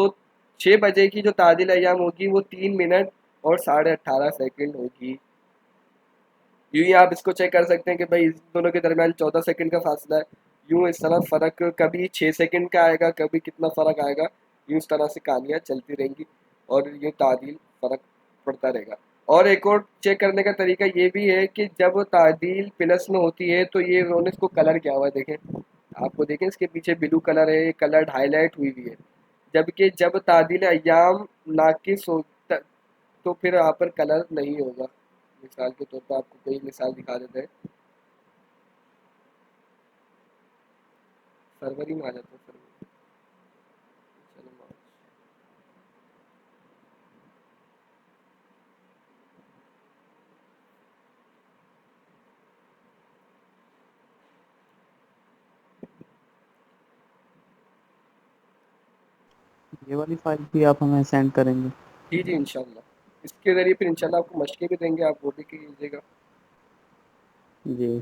6 بجے کی جو تعدیل ایام ہوگی وہ 3 منٹ اور 18.5 سیکنڈ ہوگی. یوں ہی آپ اس کو چیک کر سکتے ہیں کہ بھائی اس دونوں کے درمیان 14 سیکنڈ کا فاصلہ ہے. یوں اس طرح فرق کبھی 6 سیکنڈ کا آئے گا، کبھی کتنا فرق آئے گا. یوں اس طرح سے کہانیاں چلتی رہیں گی اور یہ تعدیل فرق پڑتا رہے گا. اور ایک اور چیک کرنے کا طریقہ یہ بھی ہے کہ جب تعدیل پلس میں ہوتی ہے تو یہ انہوں نے اس کو کلر کیا ہوا ہے، دیکھیں آپ کو، دیکھیں اس کے پیچھے بلو کلر ہے، یہ کلر ہائی لائٹ ہوئی ہوئی ہے. جبکہ جب تعدیل ایام ناقص ہو تو پھر یہاں پر کلر نہیں ہوگا. مثال کے طور پر آپ کو کوئی مثال دکھا دیتے ہیں. فروری میں آ جاتا ہے، فروری، چلو مارچ. یہ والی فائل بھی آپ ہمیں سینڈ کریں گے؟ جی جی انشاءاللہ، اس کے ذریعے پھر انشاءاللہ آپ کو مشقیں بھی دیں گے، آپ وہ بھی کیجیے گا. جی.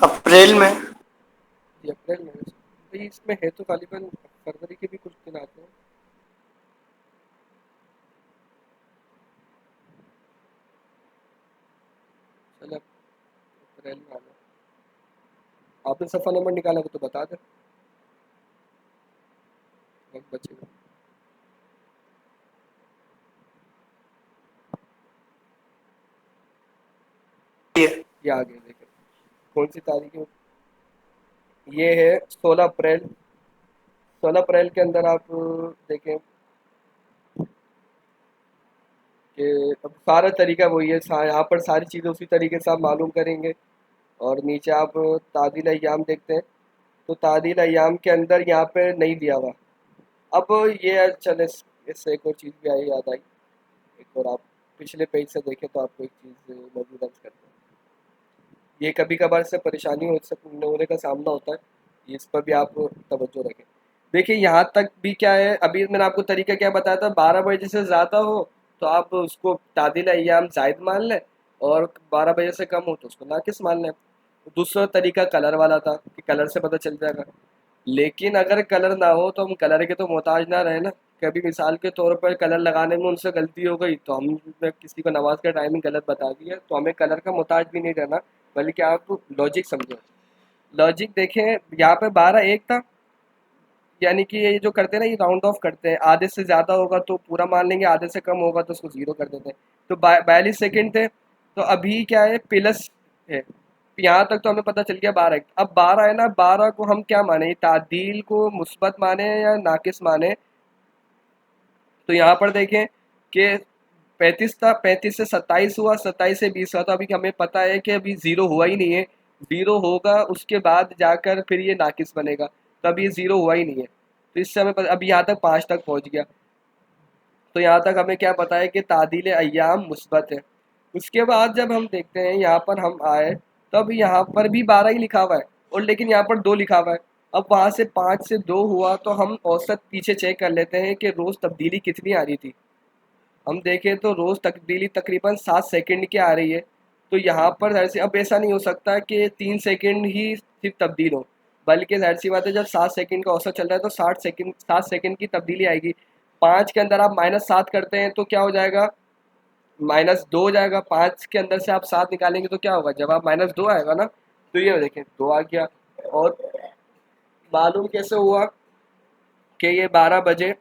اپریل میں. جی اپریل میں بھائی اس میں ہے تو غالباً فروری کے بھی کچھ دن آتے ہیں. چلو اپریل میں آ جائے. آپ نے صفحہ نمبر نکالا ہو تو بتا دیں، وقت بچے گا. یہ آگے دیکھیں کون سی تاریخ ہے. یہ ہے 16 اپریل. 16 اپریل کے اندر آپ دیکھیں کہ اب سارا طریقہ وہی ہے، یہاں پر ساری چیزیں اسی طریقے سے آپ معلوم کریں گے. اور نیچے آپ تعدیل ایام دیکھتے ہیں تو تعدیل ایام کے اندر یہاں پہ نہیں دیا ہوا. اب یہ چلے اس سے ایک اور چیز بھی آئی، یاد آئی ایک اور. آپ پچھلے پیج سے دیکھیں تو آپ کو ایک چیز موجود کرتے ہیں. یہ کبھی کبھار سے پریشانی ہونے کا سامنا ہوتا ہے، اس پر بھی آپ توجہ رکھیں. دیکھیں یہاں تک بھی کیا ہے، ابھی میں نے آپ کو طریقہ کیا بتایا تھا، 12 بجے سے زیادہ ہو تو آپ اس کو تعدیل ایام زائد مان لیں، اور 12 بجے سے کم ہو تو اس کو ناقص مان لیں. دوسرا طریقہ کلر والا تھا کہ کلر سے پتہ چل جائے گا. لیکن اگر کلر نہ ہو تو ہم کلر کے تو محتاج نہ رہے نا. کبھی مثال کے طور پر کلر لگانے میں ان سے غلطی ہو گئی تو ہم نے کسی کو نماز کا ٹائمنگ غلط بتا دیا، تو ہمیں کلر کا محتاج بھی نہیں رہنا، بلکہ آپ لاجک سمجھو. لاجک دیکھیں یہاں پہ 12 1 تھا، یعنی کہ یہ جو کرتے ہیں نا، یہ راؤنڈ آف کرتے ہیں، آدھے سے زیادہ ہوگا تو پورا مان لیں گے، آدھے سے کم ہوگا تو اس کو 0 کر دیتے ہیں. تو 42 سیکنڈ تھے، تو ابھی کیا ہے پلس ہے. یہاں تک تو ہمیں پتہ چل گیا 12. اب 12 ہے نا، 12 کو ہم کیا مانیں، تعدیل کو مثبت مانیں یا ناقص مانیں. تو یہاں پر دیکھیں کہ 35 تھا، 35 سے 27 ہوا، 27 سے 20 ہوا، تو ابھی ہمیں پتہ ہے کہ ابھی 0 ہوا ہی نہیں ہے. 0 ہوگا اس کے بعد جا کر پھر یہ ناقص بنے گا، تو ابھی 0 ہوا ہی نہیں ہے. تو اس سے ہمیں ابھی یہاں تک 5 تک پہنچ گیا. تو یہاں تک ہمیں کیا پتہ ہے کہ تعدیل ایام مثبت ہے. اس کے بعد جب ہم دیکھتے ہیں یہاں پر ہم آئے، تب یہاں پر بھی 12 ہی لکھا ہوا ہے، اور لیکن یہاں پر 2 لکھا ہوا ہے. اب وہاں سے 5 سے 2 ہوا تو ہم اوسط پیچھے چیک کر لیتے ہیں کہ روز تبدیلی کتنی آ رہی تھی. ہم دیکھیں تو روز تبدیلی تقریباً 7 سیکنڈ کی آ رہی ہے. تو یہاں پر ظاہر سی اب ایسا نہیں ہو سکتا کہ 3 سیکنڈ ہی صرف تبدیل ہو، بلکہ ظاہر سی بات ہے جب 7 سیکنڈ کا اوسط چل رہا ہے تو 7 سیکنڈ کی تبدیلی آئے گی. 5 کے اندر آپ -7 کرتے ہیں تو کیا ہو جائے گا، -2 ہو جائے گا. 5 کے اندر سے آپ 7 نکالیں گے تو کیا ہوگا، جب آپ -2 آئے گا نا، تو یہ دیکھیں 2 آ گیا. اور معلوم کیسے ہوا کہ یہ 12 بجے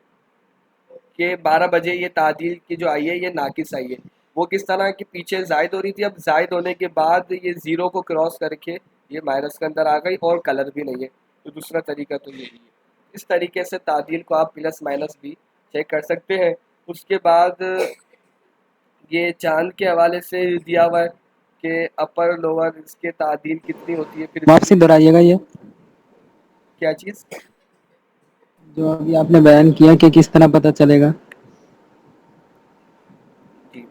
کہ 12 بجے یہ تعدیل کی جو آئی ہے یہ ناقص آئی ہے، وہ کس طرح کہ پیچھے زائد ہو رہی تھی، اب زائد ہونے کے بعد یہ زیرو کو کراس کر کے یہ مائنس کے اندر آ گئی اور کلر بھی نہیں ہے، تو دوسرا طریقہ تو یہی ہے۔ اس طریقے سے تعدیل کو آپ پلس مائنس بھی چیک کر سکتے ہیں۔ اس کے بعد یہ چاند کے حوالے سے دیا ہوا ہے کہ اپر لوور اس کے تعدیل کتنی ہوتی ہے، پھر اس واپسی کی دہرائیے گا یہ کیا چیز؟ جو ابھی آپ نے بیان کیا کہ کس طرح پتہ چلے گا۔ جی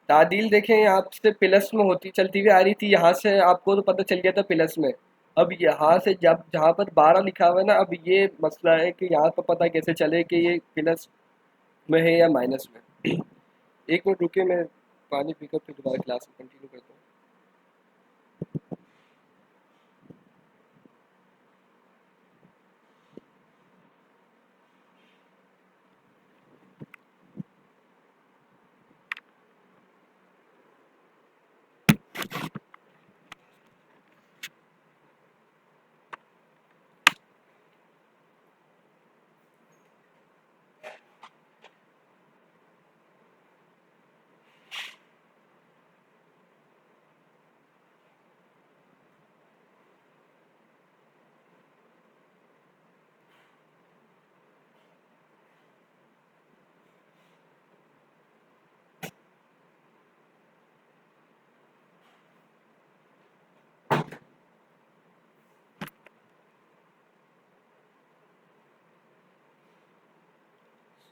تعدیل دیکھیں یہاں سے پلس میں ہوتی چلتی ہوئی آ رہی تھی، یہاں سے آپ کو تو پتہ چل گیا تھا پلس میں، اب یہاں سے جب جہاں پر 12 لکھا ہوا ہے نا، اب یہ مسئلہ ہے کہ یہاں پر پتہ کیسے چلے کہ یہ پلس میں ہے یا مائنس میں۔ ایک منٹ رکے، میں پانی پی کر پھر دوبارہ کلاس میں کنٹینیو کرتا ہوں۔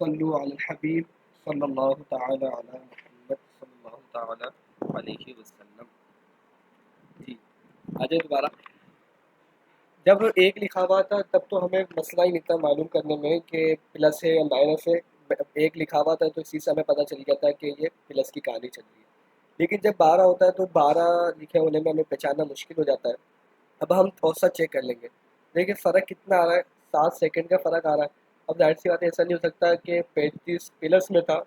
صلو علی الحبیب صلی اللہ تعالی علی محمد صلی اللہ تعالی علیہ وسلم۔ جی آجائے دوبارہ۔ جب ایک لکھا ہوا تھا تب تو ہمیں مسئلہ ہی نہیں تھا معلوم کرنے میں کہ پلس ہے یا مائنس ہے، ایک لکھا ہوا تھا تو اسی سے ہمیں پتہ چل گیا تھا کہ یہ پلس کی کہانی چل رہی ہے۔ لیکن جب 12 ہوتا ہے تو 12 لکھے ہونے میں ہمیں پہچاننا مشکل ہو جاتا ہے۔ اب ہم تھوڑا سا چیک کر لیں گے، دیکھیں فرق کتنا آ رہا ہے، 7 سیکنڈ کا فرق آ رہا ہے۔ اب ظاہر سی بات ہے ایسا نہیں ہو سکتا کہ 35 پلس میں تھا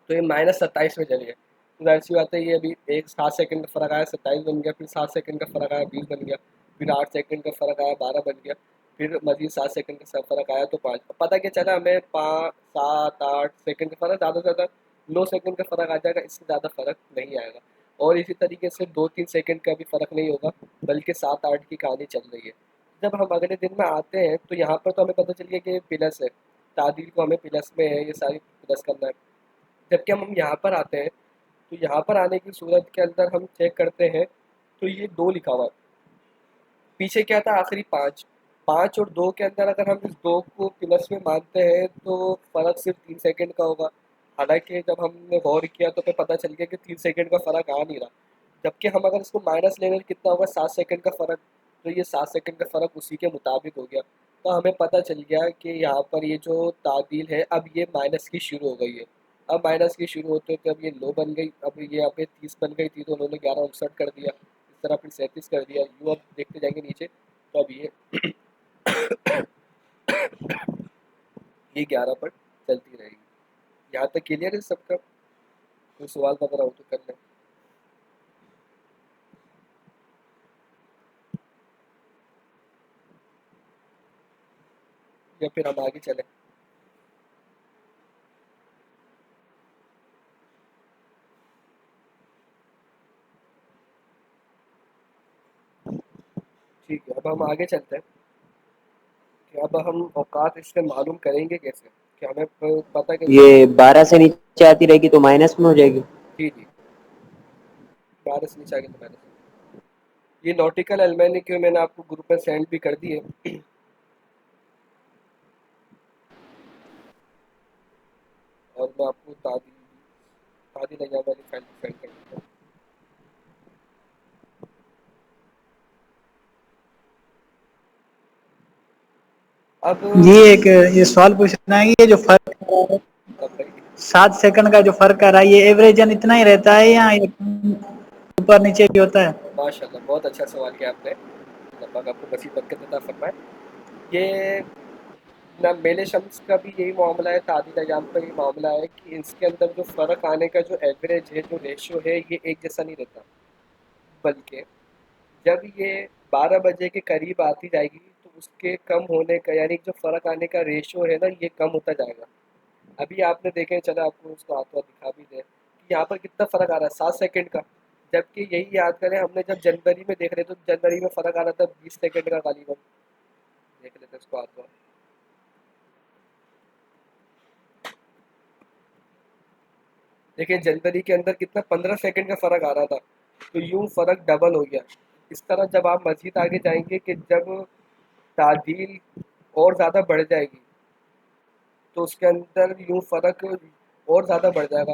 تو یہ -27 میں چلے گئے، تو ظاہر سی بات ہے یہ ابھی ایک 7 سیکنڈ کا فرق آیا 27 بن گیا، پھر 7 سیکنڈ کا فرق آیا 20 بن گیا، پھر 8 سیکنڈ کا فرق آیا 12 بن گیا، پھر مزید 7 سیکنڈ کا فرق آیا تو 5۔ پتہ کیا چلا ہمیں 5 7 8 سیکنڈ کا فرق، زیادہ سے زیادہ 9 سیکنڈ کا فرق آ جائے گا، اس سے زیادہ فرق نہیں آئے گا، اور اسی طریقے سے 2-3 سیکنڈ کا بھی فرق نہیں ہوگا، بلکہ 7-8 کی کہانی چل رہی ہے۔ جب ہم اگلے دن میں آتے ہیں تو یہاں پر تو ہمیں پتہ چل گیا کہ پلس ہے، تعدیل کو ہمیں پلس میں ہے یہ ساری پلس کرنا ہے۔ جبکہ ہم یہاں پر آتے ہیں تو یہاں پر آنے کی صورت کے اندر ہم چیک کرتے ہیں تو یہ 2 لکھا ہوا ہے، پیچھے کیا تھا آخری 5، 5 اور 2 کے اندر اگر ہم اس 2 کو پلس میں مانتے ہیں تو فرق صرف 3 سیکنڈ کا ہوگا، حالانکہ جب ہم نے غور کیا تو پھر پتہ چل گیا کہ 3 سیکنڈ کا فرق آ نہیں رہا، جبکہ ہم اگر اس کو مائنس لے لیں کتنا ہوگا 7 سیکنڈ کا فرق، تو یہ 7 سیکنڈ کا فرق اسی کے مطابق ہو گیا، تو ہمیں پتہ چل گیا کہ یہاں پر یہ جو تعدیل ہے اب یہ مائنس کی شروع ہو گئی ہے۔ اب مائنس کی شروع ہوتے ہوتے اب یہ لو بن گئی، اب یہ یہاں پہ 30 بن گئی تھی تو انہوں نے 11:59 کر دیا، اس طرح پھر 37 کر دیا، یوں اب دیکھتے جائیں گے نیچے تو اب یہ 11 پر چلتی رہے گی۔ یہاں تک کلیئر ہے سب کا؟ کوئی سوال وغیرہ ہو تو کر لیں، یا پھر ہم آگے چلیں؟ ٹھیک ہے، اب ہم آگے چلتے ہیں کہ اب ہم اوقات اس سے معلوم کریں گے کیسے، کہ ہمیں پتہ کیسے چلے یہ 12 سے نیچے آتی رہے گی تو مائنس میں ہو جائے گی۔ جی جی 12 سے نیچے آگے تو مائنس۔ یہ نوٹیکل المینی کی میں نے آپ کو گروپ میں سینڈ بھی کر دی ہے، اور میں آپ کو تعدیل ایام والی فائل بھی سینڈ کر دیتا ہوں۔ اب جی ایک یہ سوال پوچھنا ہے کہ یہ جو فرق 7 سیکنڈ کا جو فرق آ رہا ہے یہ ایوریجن اتنا ہی رہتا ہے یا اوپر نیچے بھی ہوتا ہے؟ ماشاء اللہ بہت اچھا سوال کیا آپ نے، اللہ پاک آپ کو مزید برکت عطا فرمائے۔ یہ نہ میل شمس کا بھی یہی معاملہ ہے، تعدیل ایام کا یہ معاملہ ہے کہ اس کے اندر جو فرق آنے کا جو ایوریج ہے، جو ریشو ہے، یہ ایک جیسا نہیں رہتا، بلکہ جب یہ 12 بجے کے قریب آتی جائے گی تو اس کے کم ہونے کا یعنی جو فرق آنے کا ریشو ہے نا یہ کم ہوتا جائے گا. ابھی آپ نے دیکھیں چلو آپ کو اس کو ہاتھ دکھا بھی دیں کہ یہاں پر کتنا فرق آ رہا ہے 7 سیکنڈ کا, جبکہ یہی یاد کریں ہم نے جب جنوری میں دیکھ رہے تو جنوری میں فرق آ رہا تھا 20 سیکنڈ کا غالباً. دیکھ لیتے اس کو ہاتھ کو. دیکھیں جنوری کے اندر کتنا 15 سیکنڈ کا فرق آ رہا تھا, تو یوں فرق ڈبل ہو گیا. اس طرح جب آپ مزید آگے جائیں گے کہ جب تعدیل اور زیادہ بڑھ جائے گی تو اس کے اندر یوں فرق اور زیادہ بڑھ جائے گا.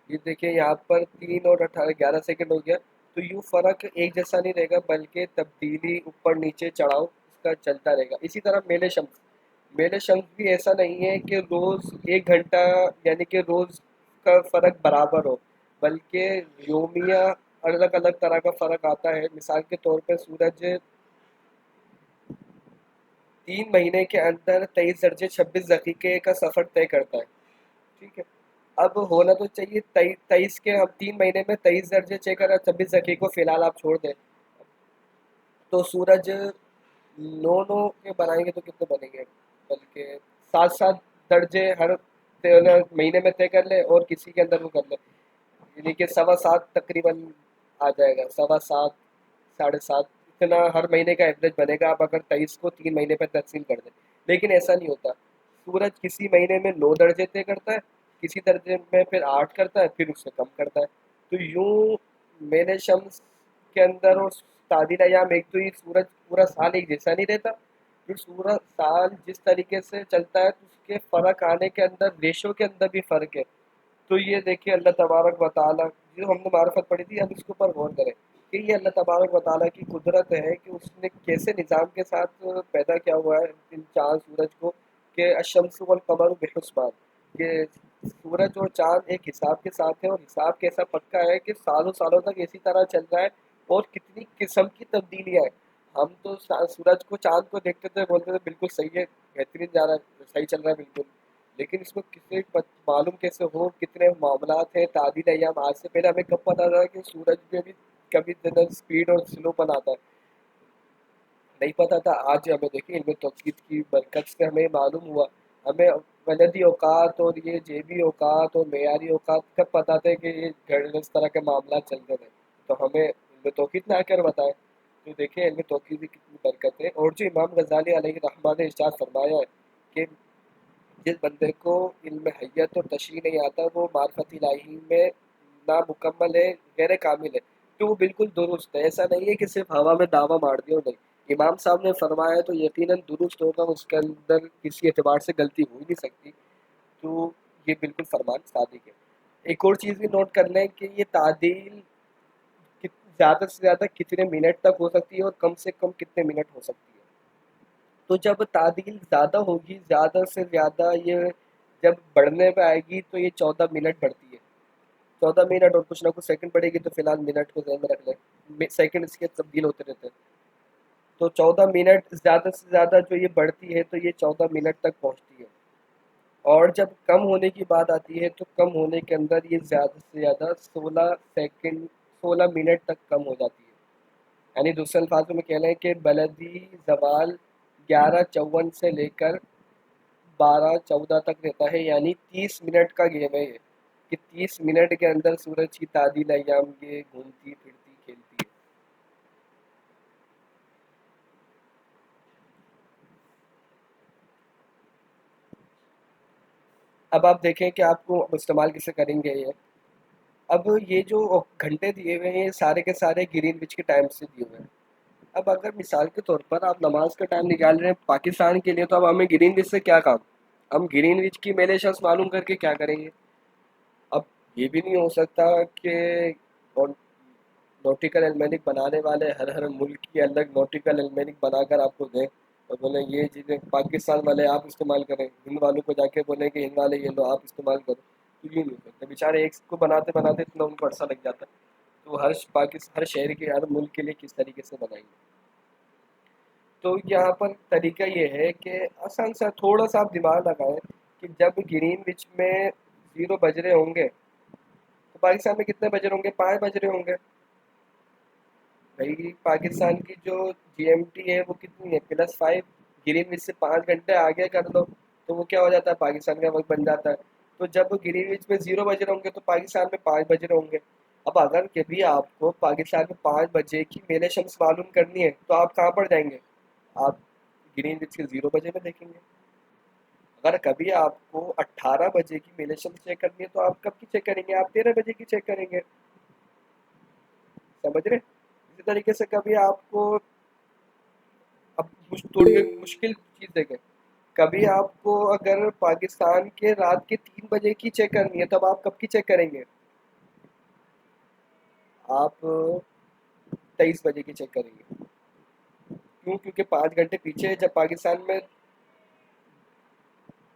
یہ دیکھیں یہاں پر 3 اور 11 سیکنڈ ہو گیا, تو یوں فرق ایک جیسا نہیں رہے گا بلکہ تبدیلی اوپر نیچے چڑھاؤ اس کا چلتا رہے گا. اسی طرح میل شمس بھی ایسا نہیں ہے کہ روز 1 گھنٹہ یعنی کہ روز کا فرق برابر ہو, بلکہ یومیہ الگ الگ طرح کا فرق آتا ہے. مثال کے طور پہ سورج 3 مہینے کے اندر 23 درجے 26 دقیقے کا سفر طے کرتا ہے. ٹھیک ہے, اب ہونا تو چاہیے 23 کے, ہم 3 مہینے میں 23 درجے چیک کر 26 دقیقے کو فی الحال آپ چھوڑ دیں, تو سورج 9 کے بنائیں گے تو کتنے بنیں گے, بلکہ 7 درجے ہر مہینے میں طے کر لے اور کسی کے اندر وہ کر لے, یعنی کہ 7.25 تقریباً آ جائے گا. 7.25 7.5 اتنا ہر مہینے کا ایوریج بنے گا آپ اگر 23 کو 3 مہینے پہ تقسیم کر دیں. لیکن ایسا نہیں ہوتا, سورج کسی مہینے میں 9 درجے طے کرتا ہے, کسی درجے میں پھر 8 کرتا ہے, پھر اس سے کم کرتا ہے. تو یوں میل شمس کے اندر اور تعدیل ایام ایک تو یہ سورج پورا سال ایک جیسا نہیں رہتا, پھر پورا سال جس طریقے سے چلتا ہے تو اس کے فرق آنے کے اندر ریشو کے اندر بھی فرق ہے. تو یہ دیکھیے اللہ تبارک و تعالیٰ جو ہم نے معرفت پڑھی تھی اب اس کے اوپر غور کریں کہ یہ اللہ تبارک و تعالیٰ کی قدرت ہے کہ اس نے کیسے نظام کے ساتھ پیدا کیا ہوا ہے ان چاند سورج کو, کہ الشمس والقمر بحسبان, کہ سورج اور چاند ایک حساب کے ساتھ ہے اور حساب کیسا پکا ہے کہ سالوں سالوں تک اسی طرح چل رہا ہے. اور کتنی قسم کی تبدیلیاں ہیں. ہم تو سورج کو چاند کو دیکھتے تھے بولتے تھے بالکل صحیح ہے, بہترین جا رہا ہے, صحیح چل رہا ہے بالکل, لیکن اس کو کسی معلوم کیسے ہو کتنے معاملات ہیں. تعدیل ایام آج سے پہلے ہمیں کب پتا تھا کہ سورج میں بھی کبھی اسپیڈ اور سلو پن آتا ہے, نہیں پتا تھا. آج ہمیں دیکھیں علم توحید کی برکت سے ہمیں معلوم ہوا. ہمیں بلدی اوقات اور یہ جیبی اوقات اور معیاری اوقات کب پتا تھے کہ یہ اس طرح کے معاملات چلتے تھے, تو ہمیں علم توحید نے آ کر بتائے. تو دیکھیں علم توحید کی کتنی برکت ہے. اور جو امام غزالی علیہ الرحمہ نے ارشاد فرمایا ہے کہ جس بندے کو علم حیت اور تشریح نہیں آتا وہ معرفت الہی میں نامکمل ہے, غیر کامل ہے. تو وہ بالکل درست ہے. ایسا نہیں ہے کہ صرف ہوا میں دعویٰ مار دیا, نہیں, امام صاحب نے فرمایا تو یقیناً درست ہوگا, اس کے اندر کسی اعتبار سے غلطی ہو ہی نہیں سکتی. تو یہ بالکل فرمان صادق ہے. ایک اور چیز بھی نوٹ کر لیں کہ یہ تعدیل زیادہ سے زیادہ کتنے منٹ تک ہو سکتی ہے اور کم سے کم کتنے منٹ ہو سکتی ہے. تو جب تعدیل زیادہ ہوگی, زیادہ سے زیادہ یہ جب بڑھنے پہ آئے گی تو یہ 14 منٹ بڑھتی ہے. 14 منٹ اور کچھ نہ کچھ سیکنڈ بڑھے گی, تو فی الحال منٹ کو ذہن میں رکھ لیں, سیکنڈ اس کے تبدیل ہوتے رہتے ہیں. تو 14 منٹ زیادہ سے زیادہ جو یہ بڑھتی ہے تو یہ 14 منٹ تک پہنچتی ہے. اور جب کم ہونے کی بات آتی ہے تو کم ہونے کے اندر یہ زیادہ سے زیادہ 16 منٹ تک کم ہو جاتی ہے. یعنی دوسرے الفاظوں میں کہہ لیں کہ بلدی زوال 11:54 سے لے کر 12:14 تک رہتا ہے, یعنی 30 منٹ کا گیم ہے یہ, کہ 30 منٹ کے اندر سورج کی تعدیل ایام یہ گھومتی پھرتی کھیلتی ہے. اب آپ دیکھیں کہ آپ کو استعمال کیسے کریں گے یہ. اب یہ جو گھنٹے دیے ہوئے ہیں یہ سارے کے سارے گرین وچ کے ٹائم سے دیے ہوئے ہیں. اب اگر مثال کے طور پر آپ نماز کا ٹائم نکال رہے ہیں پاکستان کے لیے, تو اب ہمیں گرین وچ سے کیا کام, ہم گرین وچ کی میل شمس معلوم کر کے کیا کریں گے. اب یہ بھی نہیں ہو سکتا کہ نوٹیکل المینک بنانے والے ہر ملک کی الگ نوٹیکل المینک بنا کر آپ کو دیں اور بولیں یہ چیزیں پاکستان والے آپ استعمال کریں, ہند والوں کو جا کے بولیں کہ ہند والے یہ لو آپ استعمال کرو. تو یہ نہیں ہو سکتا. بیچارے ایک کو بناتے بناتے اتنا ان کو عرصہ لگ جاتا ہے. تو ہر شہر کے ہر ملک کے لیے کس طریقے سے بنائیں گے. تو یہاں پر طریقہ یہ ہے کہ آسان سا تھوڑا سا آپ دماغ لگائیں کہ جب گرین وچ میں 0 بج رہے ہوں گے تو پاکستان میں کتنے بج رہے ہوں گے, 5 بج رہے ہوں گے. بھائی پاکستان کی جو GMT ہے وہ کتنی ہے, +5, گرین وچ سے 5 گھنٹے آگے کر دو تو وہ کیا ہو جاتا ہے، پاکستان کا وقت بن جاتا ہے. تو جب گرین وچ میں 0 بج رہے ہوں گے تو پاکستان میں 5 بج رہے ہوں گے. اب اگر کبھی آپ کو پاکستان میں 5 بجے کی میل شمس معلوم کرنی ہے تو آپ کہاں پر جائیں گے؟ آپ گرین وچ کے 0 بجے میں دیکھیں گے. اگر کبھی آپ کو 18 بجے کی میل شمس چیک کرنی ہے تو آپ کب کی چیک کریں گے؟ آپ 13 بجے کی چیک کریں گے. سمجھ رہے؟ اسی طریقے سے کبھی آپ کو اب تھوڑی مشکل چیز دیکھیں، کبھی آپ کو اگر پاکستان کے رات کے 3 بجے کی چیک کرنی ہے تب آپ کب کی چیک کریں گے؟ آپ 23 بجے کی چیک کریں گے. کیوں؟ کیونکہ 5 گھنٹے پیچھے جب پاکستان میں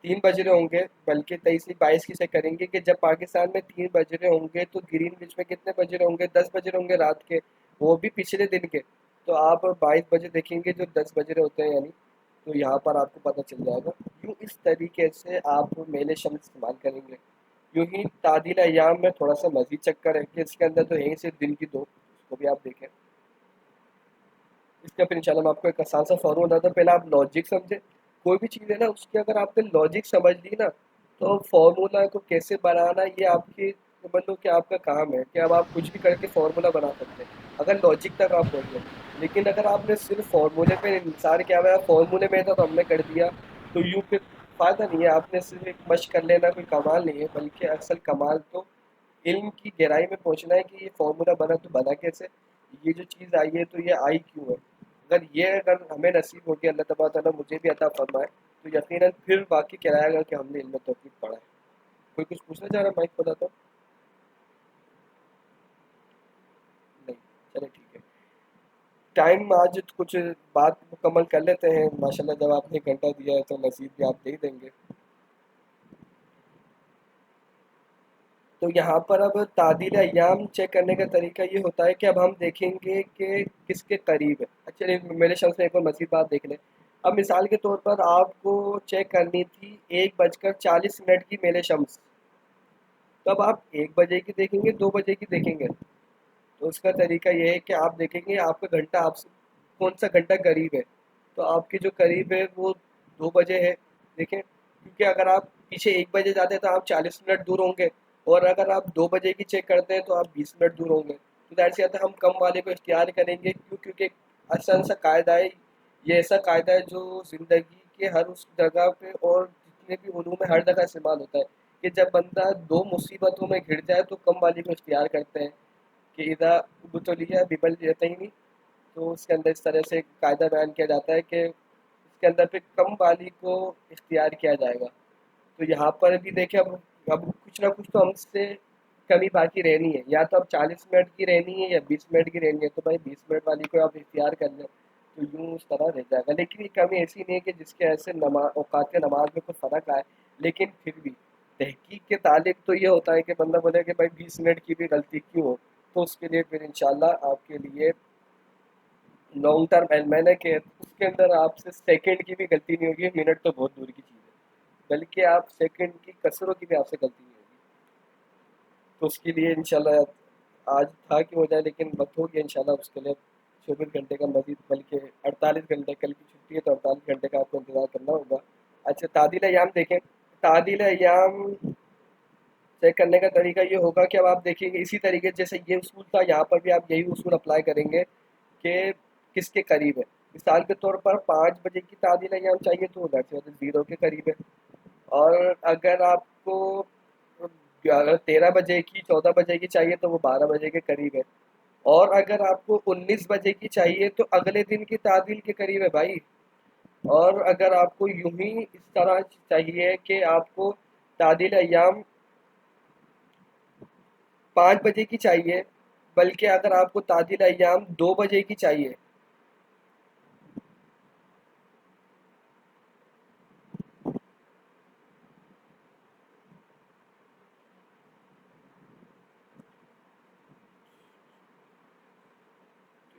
3 بج رہے ہوں گے، بلکہ 23 کی چیک کریں گے کہ جب پاکستان میں 3 بج رہے ہوں گے تو گرین وچ میں کتنے بج رہے ہوں گے؟ 10 بج رہے ہوں گے رات کے، وہ بھی پچھلے دن کے. تو آپ 22 بجے دیکھیں گے جو 10 بج رہے ہوتے ہیں یعنی، تو یہاں پر آپ کو پتہ چل جائے گا. یوں اس طریقے سے آپ میل شمس استعمال کریں گے. یوں ہی تعدیل ایام میں تھوڑا سا مزید چکر ہے کہ اس کے اندر تو یہیں سے دن کی 2، اس کو بھی آپ دیکھیں. اس کا پھر انشاءاللہ میں آپ کو ایک آسان سا فارمولا بتاتا ہوں. پہلے آپ لاجک سمجھیں. کوئی بھی چیز ہے نا اس کی اگر آپ نے لاجک سمجھ لی نا تو فارمولا کو کیسے بنانا یہ آپ کی سمجھ لو کہ آپ کا کام ہے کہ اب آپ کچھ بھی کر کے فارمولا بنا سکتے ہیں اگر لاجک تک آپ پہنچ گئے. لیکن اگر آپ نے صرف فارمولے پہ انحصار کیا ہوا ہے، فارمولے میں تھا تو ہم نے کر دیا، تو یوں پھر فائدہ نہیں ہے. آپ نے صرف ایک مشق کر لینا کوئی کمال نہیں ہے، بلکہ اصل کمال تو علم کی گہرائی میں پہنچنا ہے کہ یہ فارمولا بنا تو بنا کیسے، یہ جو چیز آئی ہے تو یہ آئی کیوں ہے. اگر ہمیں نصیب ہو گیا، اللہ تبارک تعالیٰ مجھے بھی عطا فرمائے، تو یقیناً پھر باقی کرائے گا کہ ہم نے علم توفیق پڑھا ہے. کوئی کچھ پوچھنا چاہ رہا ہے؟ مائک بتاتا ہوں. نہیں، چلے ٹھیک ہے. ٹائم آج کچھ بات مکمل کر لیتے ہیں. ماشاءاللہ جب آپ نے گھنٹہ دیا ہے تو نصیب بھی آپ دے دیں گے. تو یہاں پر اب تعدیل ایام چیک کرنے کا طریقہ یہ ہوتا ہے کہ اب ہم دیکھیں گے کہ کس کے قریب ہے. اچھا میرے شخص میں ایک اور مزید بات دیکھ لیں. اب مثال کے طور پر آپ کو چیک کرنی تھی 1:40 کی میل شمس، تو اب آپ 1 بجے کی دیکھیں گے 2 بجے کی دیکھیں گے؟ تو اس کا طریقہ یہ ہے کہ آپ دیکھیں گے آپ کا گھنٹہ آپ سے کون سا گھنٹہ قریب ہے. تو آپ کے جو قریب ہے وہ 2 بجے ہے. دیکھیں، کیونکہ اگر آپ پیچھے 1 بجے جاتے ہیں تو آپ 40 منٹ دور ہوں گے، اور اگر آپ 2 بجے کی چیک کرتے ہیں تو آپ 20 منٹ دور ہوں گے. تو ظاہر سی بات ہے ہم کم والے کو اختیار کریں گے. کیوں؟ کیونکہ آسان سا قاعدہ ہے یہ، ایسا قاعدہ ہے جو زندگی کے ہر اس جگہ پہ اور جتنے بھی علوم میں ہر جگہ استعمال ہوتا ہے کہ جب بندہ 2 مصیبتوں میں گھر جائے تو کم والی کو اختیار کرتے ہیں کہ اذا ابتلیٰ ببلیتین، تو اس کے اندر اس طرح سے ایک قاعدہ بیان کیا جاتا ہے کہ اس کے اندر پہ کم والی کو اختیار کیا جائے گا. تو یہاں پر بھی دیکھیں اب کچھ نہ کچھ تو ہم سے کمی باقی رہنی ہے، یا تو اب 40 منٹ کی رہنی ہے یا 20 منٹ کی رہنی ہے. تو بھائی 20 منٹ والی کو آپ اختیار کر لیں تو یوں اس طرح رہ جائے گا. لیکن یہ کمی ایسی نہیں ہے کہ جس کے ایسے اوقات نماز میں کوئی فرق آئے، لیکن پھر بھی تحقیق کے تعلق تو یہ ہوتا ہے کہ بندہ بولے کہ بھائی 20 منٹ کی بھی غلطی کیوں ہو. تو اس کے لیے پھر انشاءاللہ آپ کے لیے لانگ ٹرم علم ہے کہ اس کے اندر آپ سے سیکنڈ کی بھی غلطی نہیں ہوگی. منٹ تو بہت دور کی چیز ہے، بلکہ آپ سیکنڈ کی کسروں کی بھی آپ سے غلطی نہیں ہوگی. تو اس کے لیے انشاءاللہ آج تھا کہ ہو جائے، لیکن وقت ہو گیا. انشاءاللہ اس کے لیے 24 گھنٹے کا مزید، بلکہ 48 گھنٹے، کل کی چھٹی ہے تو 48 گھنٹے کا آپ کو انتظار کرنا ہوگا. اچھا تعدیل ایام دیکھیں. تعدیل ایام چیک کرنے کا طریقہ یہ ہوگا کہ اب آپ دیکھیں گے اسی طریقے جیسے یہ اصول تھا، یہاں پر بھی آپ یہی اصول اپلائی کریں گے کہ کس کے قریب ہے. مثال کے طور پر 5 بجے کی تعدیل ایام چاہیے تو وہ 0 کے قریب ہے. اور اگر آپ کو 13 بجے کی 14 بجے کی چاہیے تو وہ 12 بجے کے قریب ہے. اور اگر آپ کو 19 بجے کی چاہیے تو اگلے دن کی تعدیل کے قریب ہے بھائی. اور اگر آپ کو یوں ہی اس طرح چاہیے کہ آپ کو تعدیل ایام 5 بجے کی چاہیے، بلکہ اگر آپ کو تعدیل ایام 2 بجے کی چاہیے،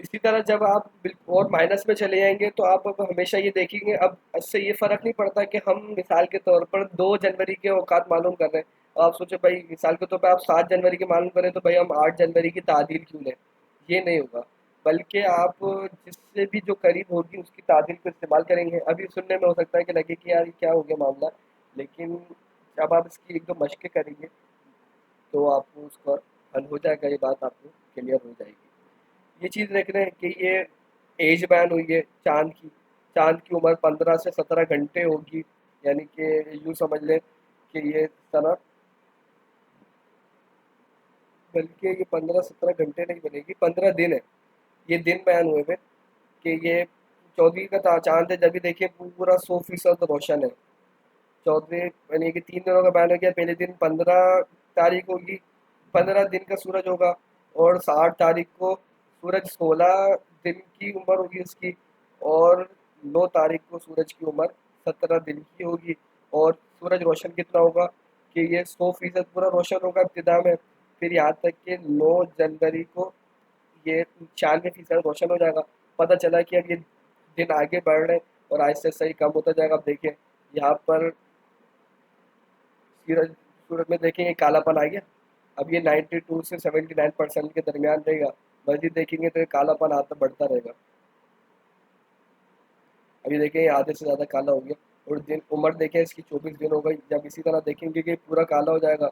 اسی طرح جب آپ اور مائنس میں چلے جائیں گے تو آپ اب ہمیشہ یہ دیکھیں گے. اب اس سے یہ فرق نہیں پڑتا کہ ہم مثال کے طور پر 2 جنوری کے اوقات معلوم کر رہے ہیں اور آپ سوچیں بھائی مثال کے طور پر آپ 7 جنوری کے معلوم کریں تو بھائی ہم 8 جنوری کی تعدیل کیوں لیں. یہ نہیں ہوگا، بلکہ آپ جس سے بھی جو قریب ہوگی اس کی تعدیل کو استعمال کریں گے. ابھی سننے میں ہو سکتا ہے کہ لگے کہ یار یہ کیا ہو گیا معاملہ، لیکن جب آپ اس کی ایک دو مشقیں کریں گے تو آپ کو اس کا حل ہو جائے گا، یہ بات آپ کو کلیئر ہو جائے گی. یہ چیز دیکھ رہے ہیں کہ یہ ایج بین ہوئی ہے چاند کی عمر 15 سے 17 گھنٹے ہوگی، یعنی کہ یوں سمجھ لیں کہ یہ طرح، بلکہ یہ 15-17 گھنٹے نہیں بنے گی، 15 دن ہے. یہ دن بیان ہوئے ہوئے کہ یہ 14 کا چاند ہے، جبھی دیکھیے پورا 100% روشن ہے. 14 یعنی کہ 3 دنوں کا بیان ہو گیا. پہلے دن 15 تاریخ ہوگی، 15 دن کا سورج ہوگا، اور 8 تاریخ کو سورج 16 دن کی عمر ہوگی اس کی، اور 9 تاریخ کو سورج کی عمر 17 دن کی ہوگی. اور سورج روشن کتنا ہوگا کہ یہ 100% پورا روشن ہوگا ابتدا میں، پھر یہاں تک کہ 9 جنوری کو یہ 96% روشن ہو جائے گا. پتہ چلا کہ اب یہ دن آگے بڑھ رہے ہیں اور آہستہ آہستہ ہی کم ہوتا جائے گا. اب دیکھیں یہاں پر سورج میں دیکھیں یہ کالا پن آ گیا. اب یہ 92 سے 79% کے درمیان رہے گا. مزید دیکھیں گے تو یہ کالا پن آتا بڑھتا رہے گا. ابھی دیکھیں یہ آدھے سے زیادہ کالا ہو گیا، اور دن عمر دیکھیں اس کی 24 دن ہو گئی. جب اسی طرح دیکھیں گے کہ پورا کالا ہو جائے گا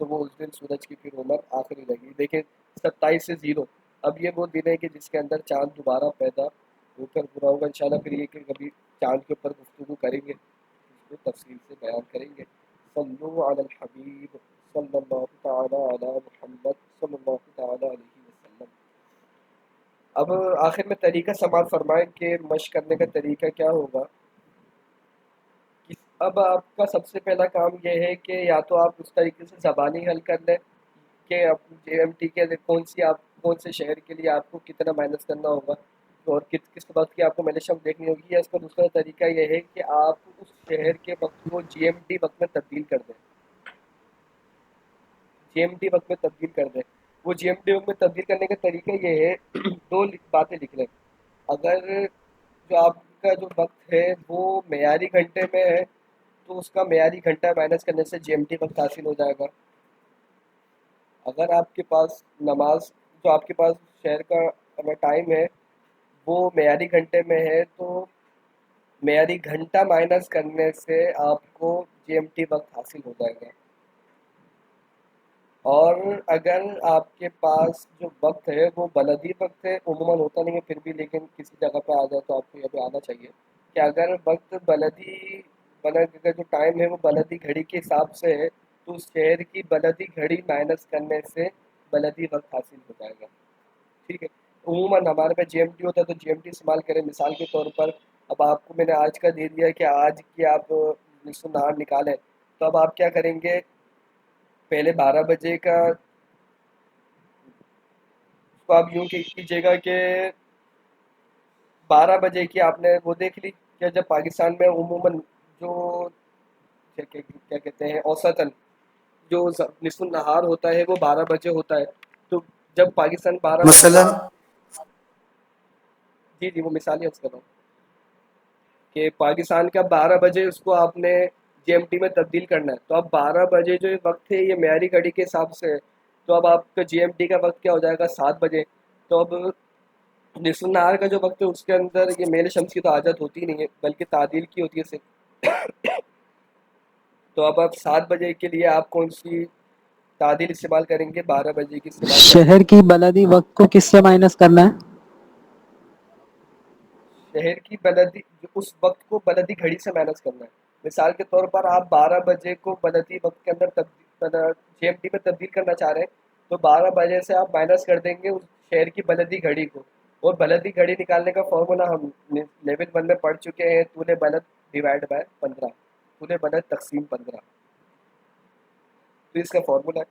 تو وہ اس دن سورج کی پھر عمر آخری لگی. دیکھیں 27 سے 0. اب یہ وہ دن ہے کہ جس کے اندر چاند دوبارہ پیدا ہو کر پورا ہوگا. انشاءاللہ پھر یہ کہ کبھی چاند کے اوپر گفتگو کریں گے، اس کو تفصیل سے بیان کریں گے. صلو علی الحبیب صلی اللہ تعالی علی محمد صلی اللہ تعالی علیہ وسلم. اب آخر میں طریقہ سماعت فرمائیں کہ مشق کرنے کا طریقہ کیا ہوگا. اب آپ کا سب سے پہلا کام یہ ہے کہ یا تو آپ اس طریقے سے زبانی حل کر لیں کہ جے ایم ٹی کے کون سے شہر کے لیے آپ کو کتنا مائنس کرنا ہوگا اور کس وقت کی آپ کو میلشم دیکھنی ہوگی. یا اس کا دوسرا طریقہ یہ ہے کہ آپ اس شہر کے وقت کو جی ایم ٹی وقت میں تبدیل کر دیں. جی ایم ٹی وقت میں تبدیل کر دیں. وہ جی ایم ٹی وقت میں تبدیل کرنے کا طریقہ یہ ہے، 2 باتیں لکھ لیں. اگر جو آپ کا جو وقت ہے وہ معیاری گھنٹے میں ہے تو اس کا معیاری گھنٹہ مائنس کرنے سے جی ایم ٹی وقت حاصل ہو جائے گا. اگر آپ کے پاس نماز جو آپ کے پاس شہر کا اگر ٹائم ہے وہ معیاری گھنٹے میں ہے تو معیاری گھنٹہ مائنس کرنے سے آپ کو جی ایم ٹی وقت حاصل ہو جائے گا. اور اگر آپ کے پاس جو وقت ہے وہ بلدی وقت ہے، عموماً ہوتا نہیں ہے پھر بھی، لیکن کسی جگہ پہ آ جائے تو آپ کو یہ بھی آنا چاہیے کہ اگر وقت کا جو ٹائم ہے وہ بلدی گھڑی کے حساب سے ہے تو اس شہر کی بلدی گھڑی مائنس کرنے سے بلدی وقت حاصل ہو جائے گا. ٹھیک ہے. عموماً ہمارے پاس جی ایم ٹی ہوتا ہے تو جی ایم ٹی استعمال کریں. مثال کے طور پر اب آپ کو میں نے آج کا دے دیا کہ آج کی آپ نصف النہار نکالیں، تو اب آپ کیا کریں گے، پہلے 12 بجے کا تو آپ یوں کیجیے گا کہ 12 بجے کی آپ نے وہ دیکھ لی کہ جب پاکستان میں عموماً جو کیا کہتے ہیں اوسطاً جو نصف النہار ہوتا ہے وہ 12 بجے ہوتا ہے. تو جب پاکستان 12 بجے مثلا جی وہ مثالی عرض کر رہا ہوں کہ پاکستان کا 12 بجے اس کو آپ نے جی ایم ٹی میں تبدیل کرنا ہے. تو اب 12 بجے جو وقت ہے یہ معیاری گھڑی کے حساب سے ہے، تو اب آپ کا جی ایم ٹی کا وقت کیا ہو جائے گا، 7 بجے. تو اب نصف النہار کا جو وقت ہے اس کے اندر یہ میل شمس کی تو عادت ہوتی نہیں ہے بلکہ تعدیل کی ہوتی ہے صرف. تو اب 7 بجے کے لیے آپ کون سی تعدیل استعمال کریں گے، 12 بجے کی استعمال کریں گے. شہر کی بلدی وقت کو کس سے مائنس کرنا ہے؟ شہر کی بلدی اس وقت کو بلدی گھڑی سے مائنس کرنا ہے. مثال کے طور پر آپ 12 بجے کو بلدی وقت کے اندر جی ایم ٹی میں تبدیل کرنا چاہ رہے ہیں تو 12 بجے سے آپ مائنس کر دیں گے اس شہر کی بلدی گھڑی کو. اور بلدی گھڑی نکالنے کا فارمولا ہم لیول 1 میں پڑھ چکے ہیں، طول بلد ڈیوائڈ بائی 15، طول بلد تقسیم 15. تو اس کا فارمولا ہے.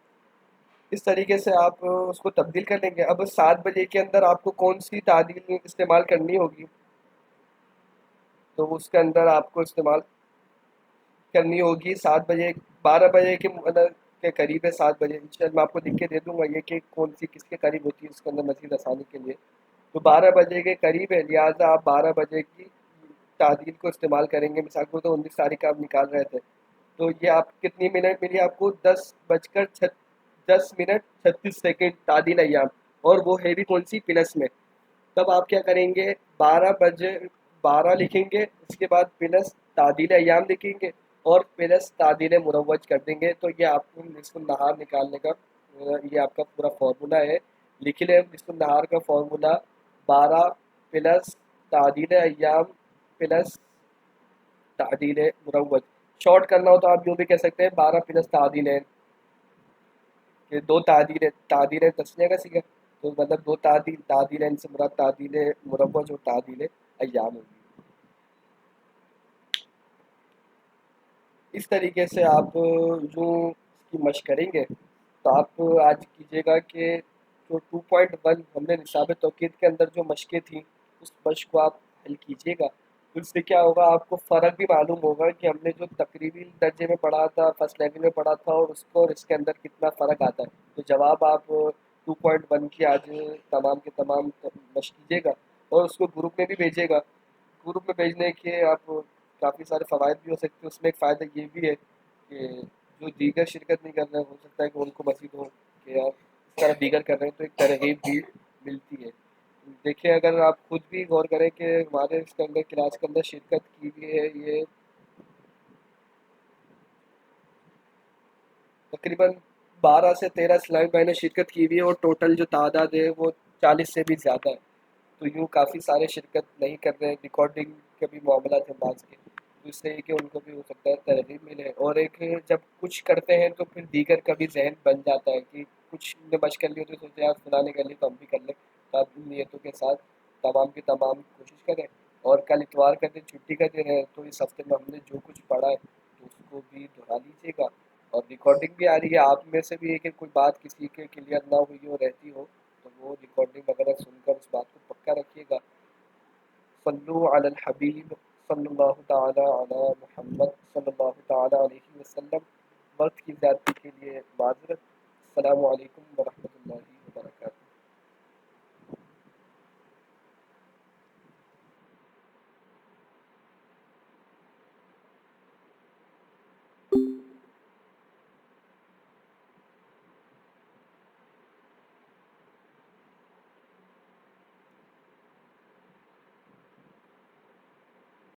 اس طریقے سے آپ اس کو تبدیل کر لیں گے. اب 7 بجے کے اندر آپ کو کون سی تعدیل استعمال کرنی ہوگی، تو اس کے اندر آپ کو استعمال کرنی ہوگی 7 بجے 12 بجے کے قریب ہے. 7 بجے انشاءاللہ میں آپ کو لکھ کے دے دوں گا یہ کہ کون سی کس کے قریب ہوتی ہے اس کے اندر مزید آسانی کے لیے. تو 12 بجے کے قریب ہے، لہٰذا آپ 12 بجے کی تعدیل کو استعمال کریں گے. مثال کو تو 19 تاریخ کا آپ نکال رہے تھے تو یہ آپ کتنی منٹ ملی آپ کو، 10:10 تعدیل ایام، اور وہ ہے بھی کون سی، پلس میں. تب آپ کیا کریں گے، 12 لکھیں گے، اس کے بعد پلس تعدیل ایام لکھیں گے اور پلس تعدیل مروج کر دیں گے. تو یہ آپ کو نصف النہار نکالنے کا یہ آپ کا پورا فارمولا ہے. لکھ لیں نصف النہار کا فارمولا 12 پلس تعدیل ایام پلس تعدیل مروج. شارٹ کرنا ہو تو آپ جو بھی کہہ سکتے ہیں 12 پلس تعدیلیں، کہ دو تعدیلیں تسنیہ کا سیکھا، تو مطلب دو تعدیلیں سے مراد تعدیل مروج اور تعدیل ایام ہوگی. اس طریقے سے آپ جو اس کی مشق کریں گے تو آپ آج کیجیے گا کہ جو 2.1 ہم نے نصاب توقید کے اندر جو مشقیں تھیں اس مشق کو آپ حل کیجیے گا. اس سے کیا ہوگا، آپ کو فرق بھی معلوم ہوگا کہ ہم نے جو تقریبی درجے میں پڑھا تھا، فرسٹ لیول میں پڑھا تھا، اور اس کو اور اس کے اندر کتنا فرق آتا ہے. تو جواب آپ 2.1 کی آج تمام کے تمام مشق کیجیے گا اور اس کو گروپ میں بھی بھیجیے گا. گروپ میں بھیجنے کے آپ کافی سارے فوائد بھی ہو سکتے ہیں. اس میں ایک فائدہ یہ بھی ہے کہ جو دیگر شرکت نہیں کر رہے ہو سکتا ہے کہ ان کو مزید ہو کہ آپ اس طرح دیگر کر رہے ہیں، تو ایک ترغیب بھی ملتی ہے. دیکھیں اگر آپ خود بھی غور کریں کہ ہمارے اس کے اندر کلاس کے اندر شرکت کی ہوئی ہے یہ تقریباً 12 سے 13 اسلامی بھائی نے شرکت کی ہوئی ہے اور ٹوٹل جو تعداد ہے وہ 40 سے بھی زیادہ ہے. تو یوں کافی سارے شرکت نہیں کر رہے ہیں. ریکارڈنگ کے بھی معاملات ہیں بعض کے، تو اس سے کہ ان کو بھی ہو سکتا ہے ترغیب ملے. اور ایک جب کچھ کرتے ہیں تو پھر دیگر کا بھی ذہن بن جاتا ہے کہ کچھ نے مشق کر لی تو سوچتے ہیں فلاں نے کر لی تو ہم بھی کر لیں. تو آپ ان نیتوں کے ساتھ تمام کی تمام کوشش کریں. اور کل اتوار کا دن چھٹی کا دن ہے، تو اس ہفتے میں ہم نے جو کچھ پڑھا ہے تو اس کو بھی دہرا لیجیے گا. اور ریکارڈنگ بھی آ رہی ہے، آپ میں سے بھی ہے کہ کوئی بات کسی کے کلیئر نہ ہوئی ہو رہتی ہو تو وہ ریکارڈنگ وغیرہ سن کر اس بات کو پکا رکھیے گا. صلو علی الحبیب صلی اللہ تعالی علی محمد صلی اللہ تعالی علیہ وسلم. وقت کی زیادتی کے لیے معذرت. السلام علیکم.